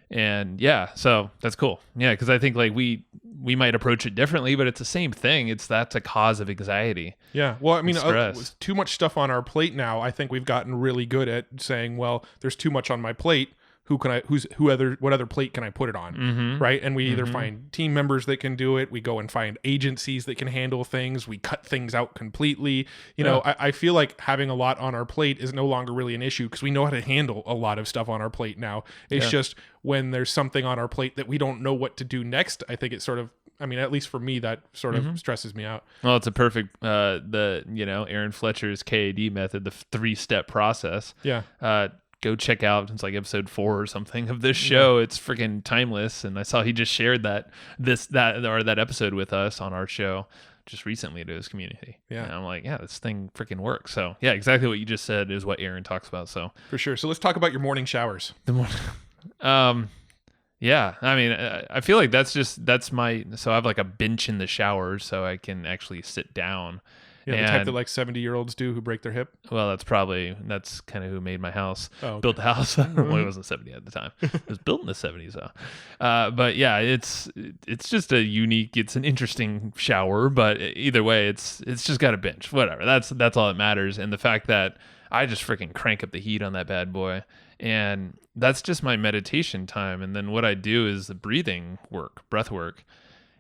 And so that's cool. Yeah, because I think like we might approach it differently, but it's the same thing. That's a cause of anxiety. Yeah. Well, I mean, with too much stuff on our plate now, I think we've gotten really good at saying, well, there's too much on my plate. What other plate can I put it on? Right. And we either find team members that can do it. We go and find agencies that can handle things. We cut things out completely. You know, I feel like having a lot on our plate is no longer really an issue because we know how to handle a lot of stuff on our plate now. It's just when there's something on our plate that we don't know what to do next, I think it sort of I mean, at least for me, that sort of stresses me out. Well, it's a perfect, Aaron Fletcher's KAD method, the 3-step process. Yeah. Go check out, it's like episode 4 or something of this show. It's freaking timeless. And I saw he just shared that episode with us on our show just recently to his community. Yeah. And I'm like, yeah, this thing freaking works. So yeah, exactly what you just said is what Aaron talks about. So for sure. So let's talk about your morning showers. Yeah, I mean, I feel like so I have like a bench in the shower so I can actually sit down. Yeah, the type that like 70-year-olds do who break their hip. Well, that's kind of who made my house, okay. Built the house. Well, it wasn't 70 at the time. It was built in the 70s though. But yeah, it's just it's an interesting shower, but either way, it's just got a bench, whatever. That's all that matters. And the fact that I just freaking crank up the heat on that bad boy. And that's just my meditation time. And then what I do is the breath work.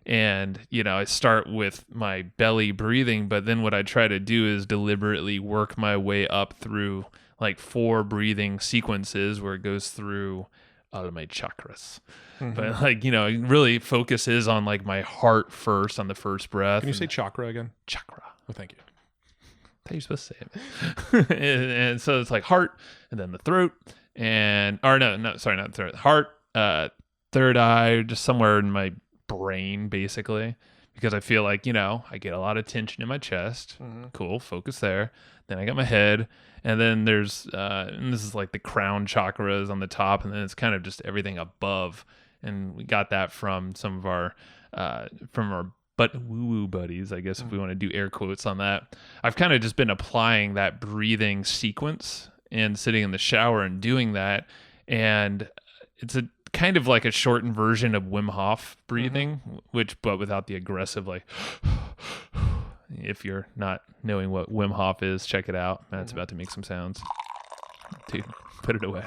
And, I start with my belly breathing, but then what I try to do is deliberately work my way up through like 4 breathing sequences where it goes through all of my chakras. But like, it really focuses on like my heart first on the first breath. Can you say chakra again? Chakra. Oh, thank you. How are you supposed to say it? and so it's like heart and then the throat sorry, not the throat. Heart, third eye, just somewhere in my brain, basically, because I feel like, I get a lot of tension in my chest. Cool. Focus there. Then I got my head, and then there's, and this is like the crown chakras on the top, and then it's kind of just everything above. And we got that from some of our but woo-woo buddies, I guess, if we want to do air quotes on that. I've kind of just been applying that breathing sequence and sitting in the shower and doing that. And it's a kind of like a shortened version of Wim Hof breathing, but without the aggressive, like, if you're not knowing what Wim Hof is, check it out. Matt's about to make some sounds. Dude, put it away.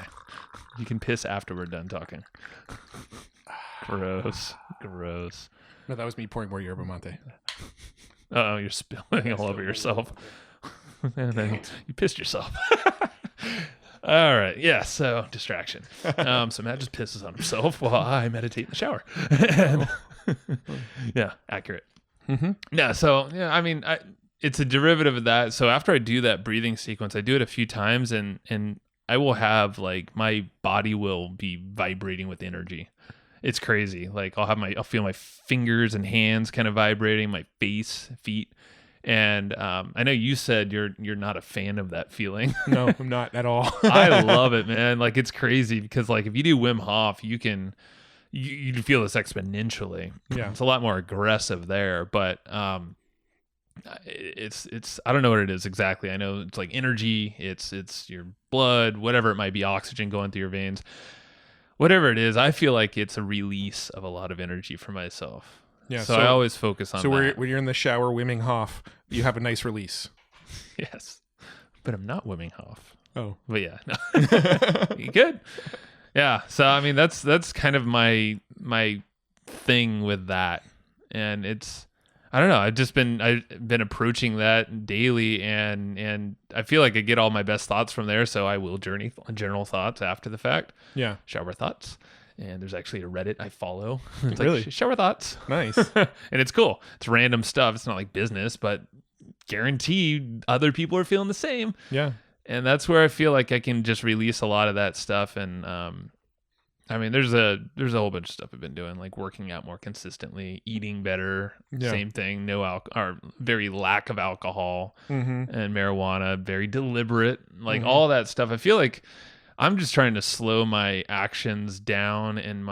You can piss after we're done talking. Gross. No, that was me pouring more yerba mate. Oh, you're spilling all over yourself. And then you pissed yourself. All right. Yeah. So distraction. So Matt just pisses on himself while I meditate in the shower. Yeah. Accurate. Yeah. So, yeah, I mean, it's a derivative of that. So after I do that breathing sequence, I do it a few times and I will have like my body will be vibrating with energy. It's crazy. Like I'll feel my fingers and hands kind of vibrating, my face, feet. And I know you said you're not a fan of that feeling. No, I'm not at all. I love it, man. Like it's crazy because like if you do Wim Hof, you can feel this exponentially. Yeah, it's a lot more aggressive there, but it's I don't know what it is exactly. I know it's like energy. It's your blood, whatever it might be, oxygen going through your veins. Whatever it is, I feel like it's a release of a lot of energy for myself. Yeah. So I always focus on that. So when you're in the shower Wimming Hof, you have a nice release. Yes. But I'm not Wimming Hof. Oh. But yeah. No. You good? Yeah. So I mean that's kind of my thing with that. And it's I don't know. I've been approaching that daily, and I feel like I get all my best thoughts from there. So I will journal thoughts after the fact. Yeah, shower thoughts, and there's actually a Reddit I follow. It's really? Like shower thoughts. Nice, and it's cool. It's random stuff. It's not like business, but guaranteed other people are feeling the same. Yeah, and that's where I feel like I can just release a lot of that stuff and. I mean, there's a whole bunch of stuff I've been doing, like working out more consistently, eating better, same thing, or very lack of alcohol and marijuana, very deliberate, like all that stuff. I feel like I'm just trying to slow my actions down and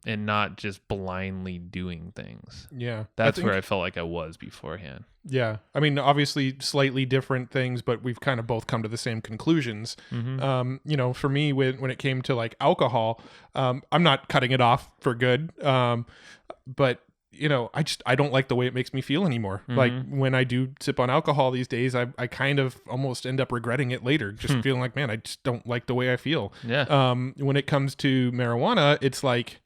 and not just blindly doing things. Yeah. That's where I felt like I was beforehand. Yeah. I mean, obviously slightly different things, but we've kind of both come to the same conclusions. For me, when it came to like alcohol, I'm not cutting it off for good. But I don't like the way it makes me feel anymore. Like when I do sip on alcohol these days, I kind of almost end up regretting it later, just feeling like, man, I just don't like the way I feel. Yeah. When it comes to marijuana, it's like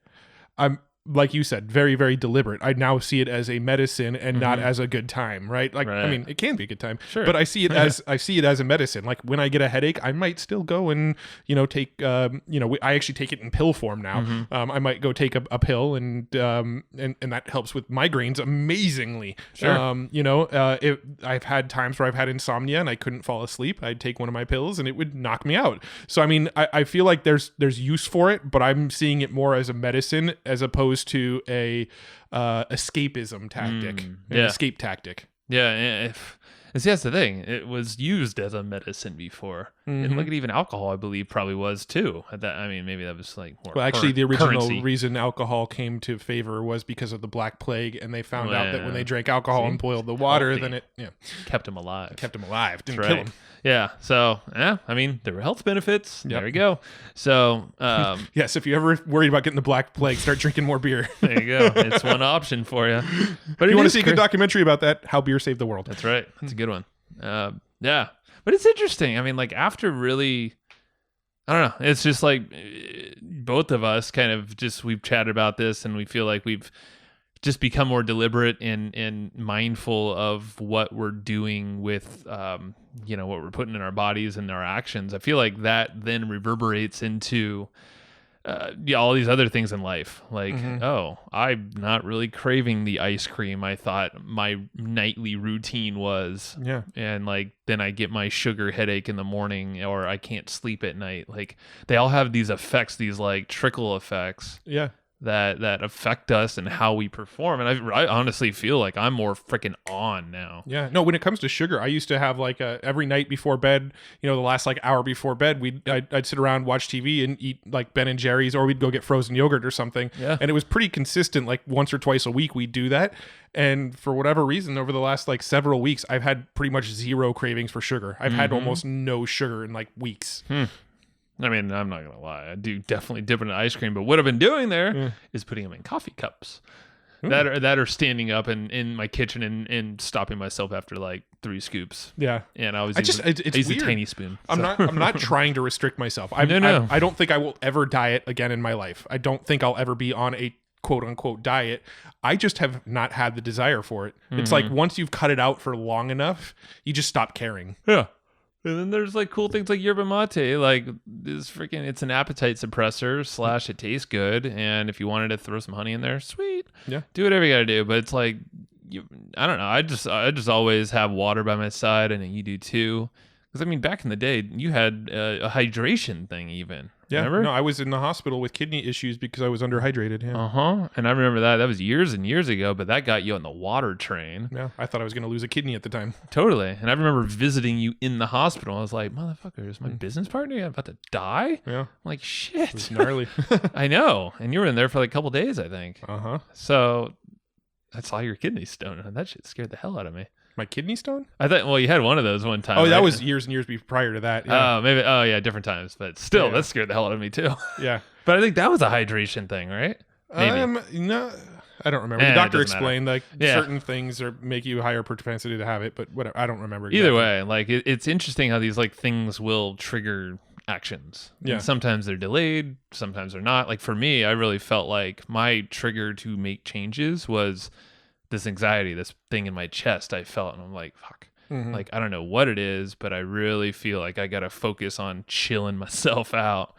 like you said, very, very deliberate. I now see it as a medicine and not as a good time, right? Like, I mean, it can be a good time, but I see it as a medicine. Like when I get a headache, I might still go and, take, I actually take it in pill form now. I might go take a pill and that helps with migraines amazingly. If I've had times where I've had insomnia and I couldn't fall asleep, I'd take one of my pills and it would knock me out. So, I mean, I feel like there's use for it, but I'm seeing it more as a medicine as opposed to a escapism tactic, escape tactic. Yeah, see, that's the thing. It was used as a medicine before, and look at even alcohol. I believe probably was too. Maybe that was like more. Well, actually, the original reason alcohol came to favor was because of the Black Plague, and they found out that when they drank alcohol and boiled the water, then it kept them alive. Didn't kill them. Yeah. So, there were health benefits. There we go. So, yes, if you're ever worried about getting the Black Plague, start drinking more beer. There you go. It's one option for you. But if you want to see a good documentary about that, How Beer Saved the World. That's right. That's a good one. Yeah. But it's interesting. I mean, like after really, I don't know. It's just like both of us kind of we've chatted about this and we feel like we've just become more deliberate and mindful of what we're doing with, what we're putting in our bodies and our actions. I feel like that then reverberates into all these other things in life. Like, I'm not really craving the ice cream I thought my nightly routine was. Yeah. And like, then I get my sugar headache in the morning or I can't sleep at night. Like they all have these effects, these like trickle effects. Yeah. That affect us and how we perform. And I honestly feel like I'm more freaking on now. Yeah. No, when it comes to sugar, I used to have like every night before bed, the last like hour before bed, I'd sit around, watch TV and eat like Ben and Jerry's, or we'd go get frozen yogurt or something. Yeah. And it was pretty consistent. Like once or twice a week we'd do that. And for whatever reason, over the last like several weeks, I've had pretty much zero cravings for sugar. I've had almost no sugar in like weeks. I mean, I'm not going to lie. I do definitely dip in ice cream, but what I've been doing there is putting them in coffee cups that are standing up in my kitchen and stopping myself after like 3 scoops. Yeah. And I use a tiny spoon. I'm not trying to restrict myself. I don't think I will ever diet again in my life. I don't think I'll ever be on a quote unquote diet. I just have not had the desire for it. It's like once you've cut it out for long enough, you just stop caring. Yeah. And then there's like cool things like yerba mate, like it's an appetite suppressor / it tastes good. And if you wanted to throw some honey in there, sweet. Yeah. Do whatever you got to do. But it's like, I don't know. I just always have water by my side, and you do too. Because I mean, back in the day, you had a hydration thing even. Yeah, remember? No, I was in the hospital with kidney issues because I was underhydrated. Yeah. And I remember that. That was years and years ago, but that got you on the water train. Yeah, I thought I was going to lose a kidney at the time. Totally. And I remember visiting you in the hospital. I was like, motherfucker, is my business partner about to die? Yeah. I'm like, shit. It was gnarly. I know. And you were in there for like a couple days, I think. So I saw your kidney stone, and that shit scared the hell out of me. My kidney stone? I thought. Well, you had one of those one time. Oh, that was years and years prior to that. Yeah. Oh, maybe. Oh, yeah, different times, but still, that scared the hell out of me too. Yeah, but I think that was a hydration thing, right? Maybe. No, I don't remember. The doctor explained like certain things make you higher propensity to have it, but whatever. I don't remember. Exactly. Either way, like it's interesting how these like things will trigger actions. Yeah. And sometimes they're delayed, sometimes they're not. Like for me, I really felt like my trigger to make changes was this anxiety, this thing in my chest I felt, and I'm like, fuck. Like, I don't know what it is, but I really feel like I got to focus on chilling myself out,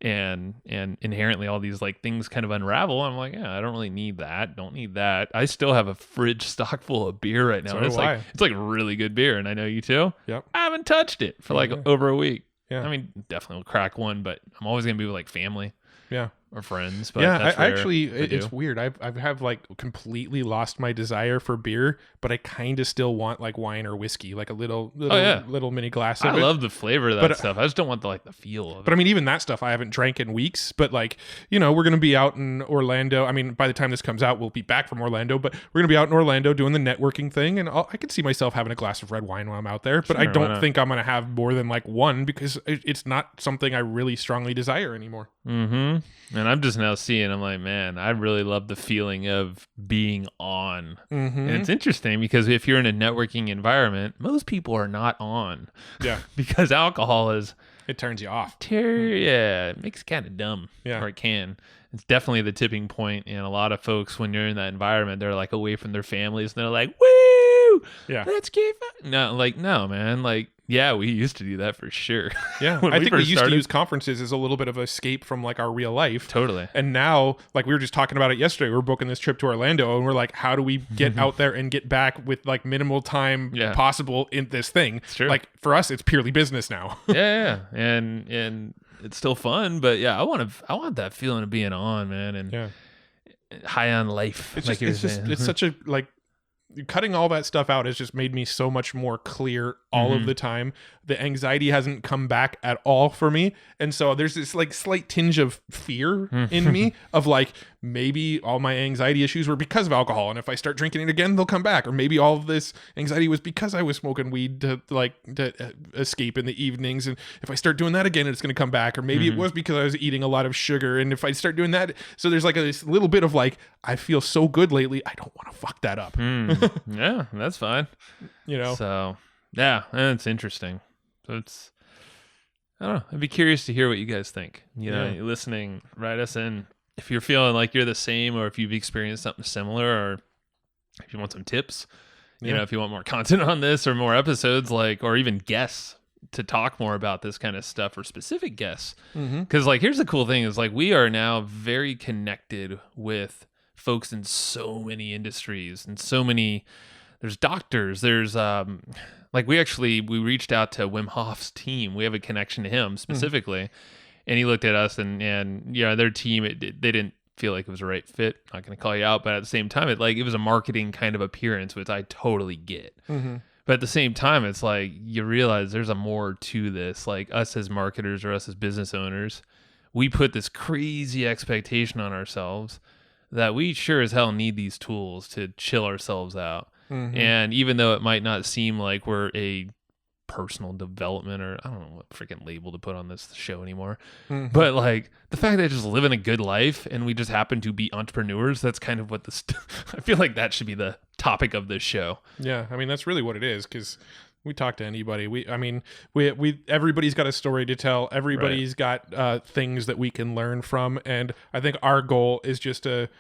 and inherently all these like things kind of unravel. I'm like, yeah, I don't really need that. Don't need that. I still have a fridge stock full of beer right now. So it's like really good beer. And I know you too. Yep. I haven't touched it for like over a week. Yeah. I mean, definitely will crack one, but I'm always going to be with like family. Yeah. Or friends. But yeah, it's weird. I've like completely lost my desire for beer, but I kind of still want like wine or whiskey, like a little mini glass of it. I love the flavor of that stuff. I just don't want the feel of it. But I mean, even that stuff I haven't drank in weeks, but like, we're going to be out in Orlando. I mean, by the time this comes out, we'll be back from Orlando, but we're going to be out in Orlando doing the networking thing. And I could see myself having a glass of red wine while I'm out there, but I don't think I'm going to have more than like one because it's not something I really strongly desire anymore. And I'm just now seeing, I'm like, man, I really love the feeling of being on. And it's interesting because if you're in a networking environment, most people are not on. Yeah. Because alcohol is It turns you off. Yeah, it makes it kind of dumb. Yeah. Or it can. It's definitely the tipping point, and a lot of folks, when you're in that environment, they're like away from their families, and they're like, "Woo, Yeah. let's get no, like no, man, like yeah, we used to do that for sure." Yeah, When I we think we first used started. to use conferences as a little bit of escape from like our real life. Totally. And now, like we were just talking about it yesterday, we were booking this trip to Orlando, and we're like, how do we get out there and get back with like minimal time Yeah. possible in this thing? It's true. Like for us, it's purely business now. yeah, and it's still fun, but yeah, I want that feeling of being on, man, and Yeah, high on life. it's like just, you were it's just, saying. it's such a like. Cutting all that stuff out has just made me so much more clear all of the time. The anxiety hasn't come back at all for me. And so there's this like slight tinge of fear in me of like, maybe all my anxiety issues were because of alcohol. And if I start drinking it again, they'll come back. Or maybe all of this anxiety was because I was smoking weed to escape in the evenings. And if I start doing that again, it's going to come back. Or maybe it was because I was eating a lot of sugar. And if I start doing that, so there's like this little bit of like, I feel so good lately, I don't want to fuck that up. Yeah, that's fine. You know? So yeah, and it's interesting. So it's, I don't know. I'd be curious to hear what you guys think. You know, Yeah. you're listening, write us in if you're feeling like you're the same, or if you've experienced something similar, or if you want some tips. You Yeah. know, if you want more content on this or more episodes, like, or even guests to talk more about this kind of stuff, or specific guests. Because like, here's the cool thing is like, we are now very connected with folks in so many industries and so many. There's doctors. There's like we reached out to Wim Hof's team. We have a connection to him specifically, and he looked at us and yeah, their team. They didn't feel like it was a right fit. Not going to call you out, but at the same time, it was a marketing kind of appearance, which I totally get. But at the same time, it's like you realize there's a more to this. Like us as marketers or us as business owners, we put this crazy expectation on ourselves that we sure as hell need these tools to chill ourselves out. And even though it might not seem like we're a personal development, or I don't know what freaking label to put on this show anymore, but like the fact that just living a good life and we just happen to be entrepreneurs, that's kind of what this I feel like that should be the topic of this show. Yeah, I mean that's really what it is, because we talk to anybody. We everybody's got a story to tell. Everybody's got things that we can learn from, and I think our goal is just to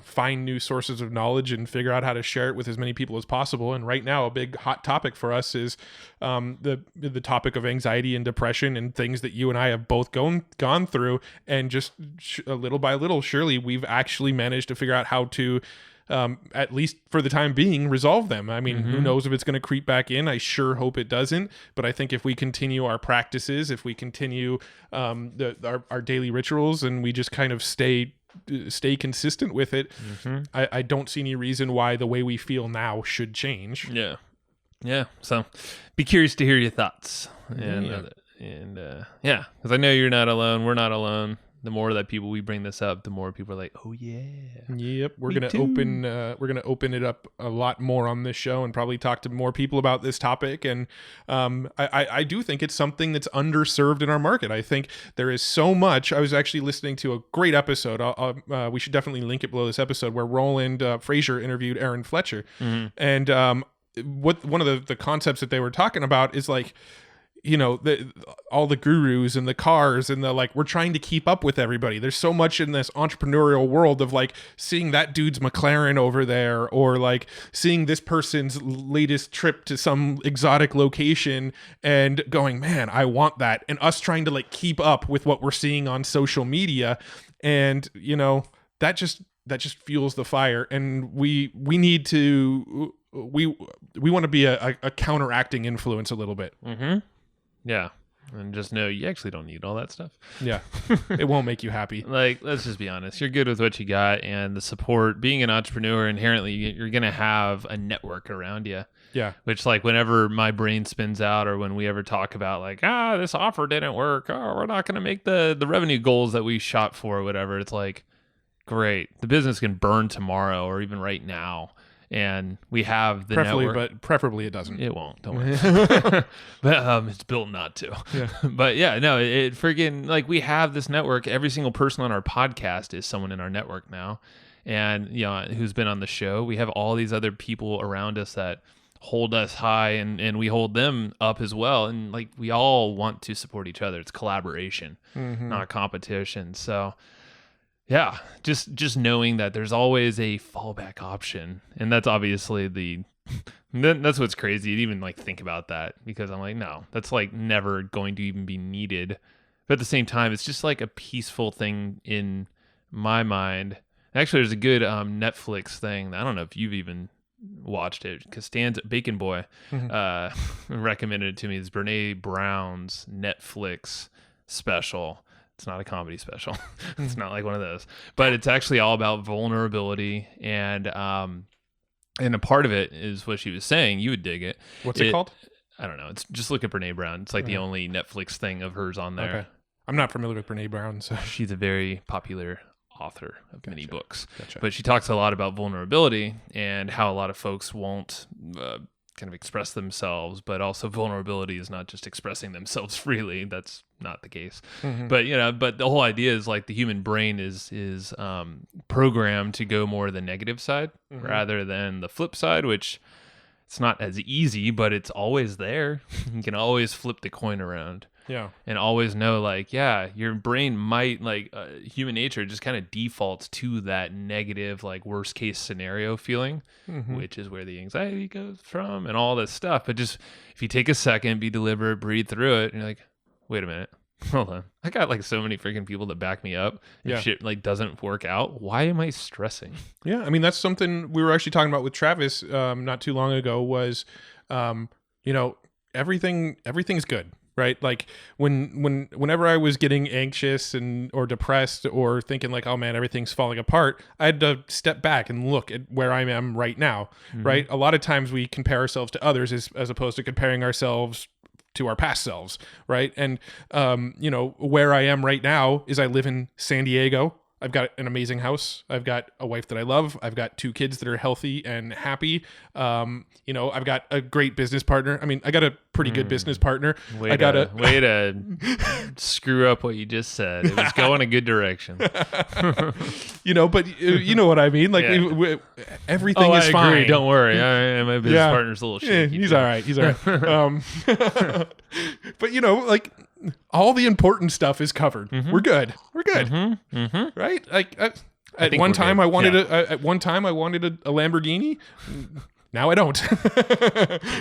find new sources of knowledge and figure out how to share it with as many people as possible. And right now, a big hot topic for us is the topic of anxiety and depression, and things that you and I have both gone through. And just little by little, surely we've actually managed to figure out how to, at least for the time being, resolve them. I mean, who knows if it's going to creep back in? I sure hope it doesn't. But I think if we continue our practices, if we continue our daily rituals, and we just kind of stay consistent with it, I don't see any reason why the way we feel now should change. Yeah. So be curious to hear your thoughts. And yeah, because I know you're not alone. We're not alone. The more that we bring this up, the more people are like, oh yeah. Yep. We're gonna open it up a lot more on this show, and probably talk to more people about this topic. And I do think it's something that's underserved in our market. I think there is so much. I was actually listening to a great episode. We should definitely link it below this episode, where Roland Frazier interviewed Aaron Fletcher. And one of the concepts that they were talking about is like, all the gurus and the cars and the like, we're trying to keep up with everybody. There's so much in this entrepreneurial world of like seeing that dude's McLaren over there, or like seeing this person's latest trip to some exotic location and going, man, I want that. And us trying to like keep up with what we're seeing on social media. And, that just fuels the fire. And we need to, we want to be a counteracting influence a little bit. Yeah. And just know you actually don't need all that stuff. Yeah. It won't make you happy. Like, let's just be honest. You're good with what you got, and the support. Being an entrepreneur, inherently, you're going to have a network around you. Yeah. Which, like, whenever my brain spins out, or when we ever talk about, like, this offer didn't work, we're not going to make the revenue goals that we shot for, or whatever, it's like, great. The business can burn tomorrow, or even right now. And we have the network. But preferably it doesn't. It won't. Don't worry. But it's built not to. Yeah. But yeah, no, it friggin', like, we have this network. Every single person on our podcast is someone in our network now, and who's been on the show. We have all these other people around us that hold us high and we hold them up as well. And like, we all want to support each other. It's collaboration, not competition. So yeah, just knowing that there's always a fallback option. And that's obviously that's what's crazy to even like think about that, because I'm like, no, that's like never going to even be needed. But at the same time, it's just like a peaceful thing in my mind. Actually, there's a good Netflix thing. I don't know if you've even watched it, because Stan's Bacon Boy recommended it to me. It's Brene Brown's Netflix special. It's not a comedy special. It's not like one of those, but it's actually all about vulnerability, and a part of it is what she was saying. You would dig it. What's it called? I don't know. It's just look at Brene Brown. It's like the only Netflix thing of hers on there. Okay. I'm not familiar with Brene Brown, so she's a very popular author of many books. Gotcha. But she talks a lot about vulnerability and how a lot of folks won't kind of express themselves, but also vulnerability is not just expressing themselves freely. That's not the case. But but the whole idea is like the human brain is programmed to go more the negative side rather than the flip side, which it's not as easy, but it's always there. You can always flip the coin around. Yeah. And always know, like, yeah, your brain might, like, human nature just kind of defaults to that negative, like, worst case scenario feeling, which is where the anxiety goes from and all this stuff. But just if you take a second, be deliberate, breathe through it, and you're like, wait a minute, hold on. I got like so many freaking people that back me up. If shit like doesn't work out, why am I stressing? Yeah. I mean, that's something we were actually talking about with Travis not too long ago was, everything's good. Right. Like whenever I was getting anxious or depressed or thinking like, oh man, everything's falling apart, I had to step back and look at where I am right now. Right. A lot of times we compare ourselves to others as opposed to comparing ourselves to our past selves. Right. And, where I am right now is I live in San Diego. I've got an amazing house. I've got a wife that I love. I've got 2 kids that are healthy and happy. I've got a great business partner. I mean, I got a pretty good business partner. Way to screw up what you just said. It was going a good direction. But you know what I mean? Like everything is fine. Agree. Don't worry. My business partner's a little shaky. He's all right. He's all right. But like all the important stuff is covered. We're good. Right? Like at one time I wanted a Lamborghini. Now I don't.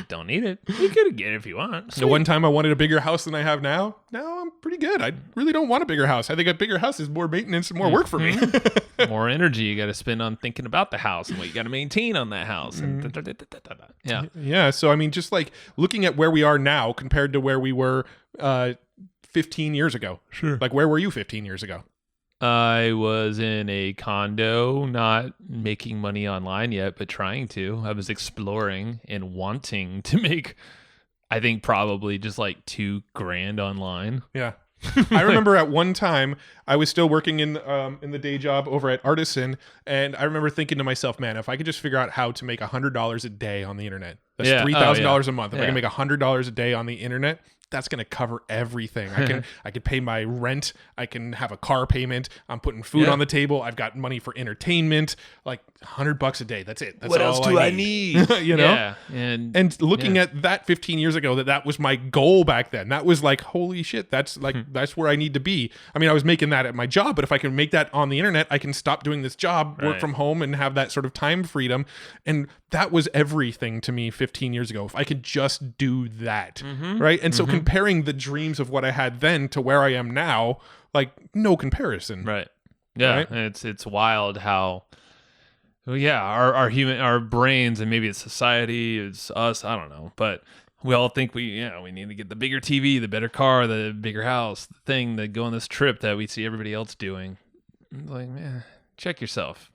Don't need it. You could get it if you want. The one time I wanted a bigger house than I have now. Now I'm pretty good. I really don't want a bigger house. I think a bigger house is more maintenance and more work for me. More energy you got to spend on thinking about the house and what you got to maintain on that house. And Yeah. So I mean, just like looking at where we are now compared to where we were 15 years ago. Sure. Like where were you 15 years ago? I was in a condo, not making money online yet, but trying to. I was exploring and wanting to make, I think probably just like $2,000 online. Yeah. I remember at one time I was still working in the day job over at Artisan, and I remember thinking to myself, man, if I could just figure out how to make $100 a day on the internet, that's $3,000 a month. If I can make $100 a day on the internet, that's going to cover everything. I could pay my rent. I can have a car payment. I'm putting food on the table. I've got money for entertainment, like $100 a day. That's it. That's what all else do I need? Yeah. And looking at that 15 years ago, that was my goal back then. That was like, holy shit, that's like, that's where I need to be. I mean, I was making that at my job, but if I can make that on the internet, I can stop doing this job, work from home, and have that sort of time freedom. And that was everything to me 15 years ago. If I could just do that, right? And so comparing the dreams of what I had then to where I am now, like no comparison. Right. Yeah. Right? And it's wild how, our brains, and maybe it's society, it's us, I don't know, but we all think we need to get the bigger TV, the better car, the bigger house, the thing that go on this trip that we see everybody else doing. Like, man, check yourself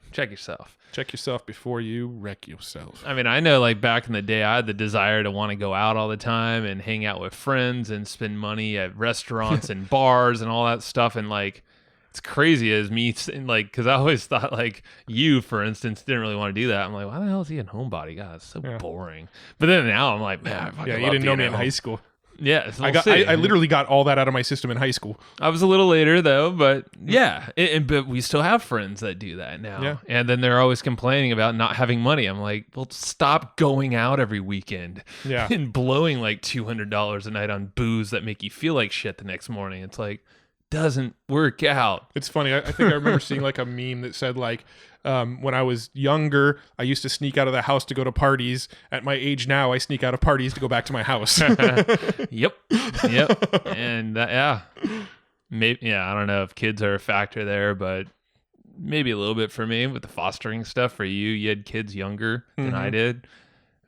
Before you wreck yourself. I mean, I know like back in the day, I had the desire to want to go out all the time and hang out with friends and spend money at restaurants and bars and all that stuff. And like, it's crazy as me, like, because I always thought like you, for instance, didn't really want to do that. I'm like, why the hell is he a homebody? God, it's so boring. But then now I'm like, man, you didn't know me in high school. Yeah, so I literally got all that out of my system in high school. I was a little later though, but yeah, but we still have friends that do that now. Yeah. And then they're always complaining about not having money. I'm like, well, stop going out every weekend Yeah. and blowing like $200 a night on booze that make you feel like shit the next morning. It's like, doesn't work out. It's funny. I think I remember seeing like a meme that said like, when I was younger, I used to sneak out of the house to go to parties. At my age now, I sneak out of parties to go back to my house. Yep. And maybe, I don't know if kids are a factor there, but maybe a little bit for me with the fostering stuff. For you had kids younger than I did,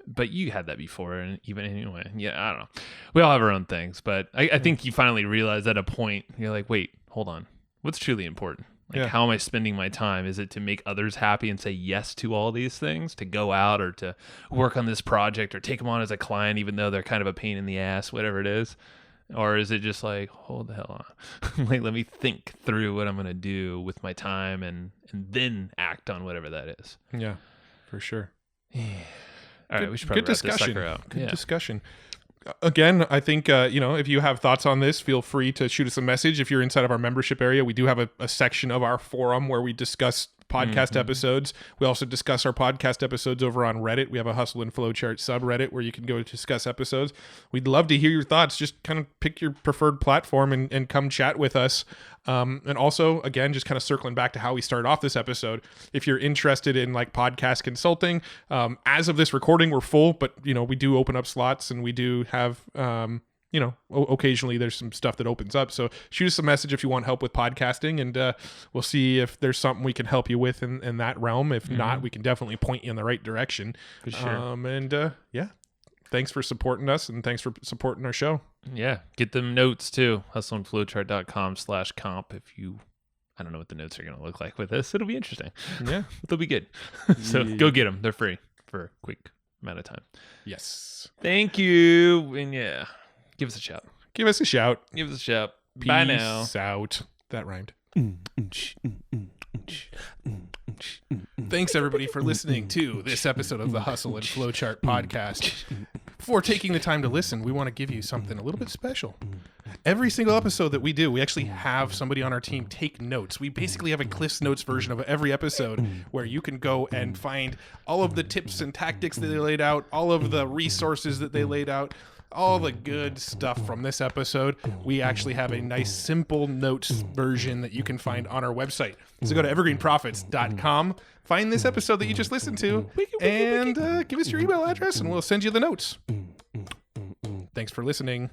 but you had that before. And even anyway, I don't know. We all have our own things, but I think you finally realize at a point, you're like, wait, hold on. What's truly important? Like, how am I spending my time? Is it to make others happy and say yes to all these things, to go out or to work on this project or take them on as a client, even though they're kind of a pain in the ass, whatever it is? Or is it just like, hold the hell on. Like, let me think through what I'm going to do with my time and then act on whatever that is. Yeah, for sure. All right, we should probably wrap this sucker out. Good discussion. Again, I think, if you have thoughts on this, feel free to shoot us a message. If you're inside of our membership area, we do have a section of our forum where we discuss podcast episodes. We also discuss our podcast episodes over on Reddit. We have a Hustle and Flowchart subreddit where you can go to discuss episodes. We'd love to hear your thoughts. Just kind of pick your preferred platform and come chat with us. And also, again, just kind of circling back to how we started off this episode, if you're interested in like podcast consulting, as of this recording, we're full, but we do open up slots and we do have, occasionally there's some stuff that opens up. So shoot us a message if you want help with podcasting, and we'll see if there's something we can help you with in that realm. If not, we can definitely point you in the right direction. For sure. Thanks for supporting us, and thanks for supporting our show. Yeah, get them notes too. hustleandflowchart.com/comp. I don't know what the notes are going to look like with this. It'll be interesting. Yeah, they'll be good. So go get them. They're free for a quick amount of time. Yes. Thank you. And give us a shout. Give us a shout. Bye now. Peace out. That rhymed. Thanks everybody for listening to this episode of the Hustle and Flowchart podcast. Before taking the time to listen, we want to give you something a little bit special. Every single episode that we do, we actually have somebody on our team take notes. We basically have a Cliff's Notes version of every episode where you can go and find all of the tips and tactics that they laid out, all of the resources that they laid out, all the good stuff from this episode. We actually have a nice simple notes version that you can find on our website. So go to evergreenprofits.com, find this episode that you just listened to, and give us your email address and we'll send you the notes. Thanks for listening.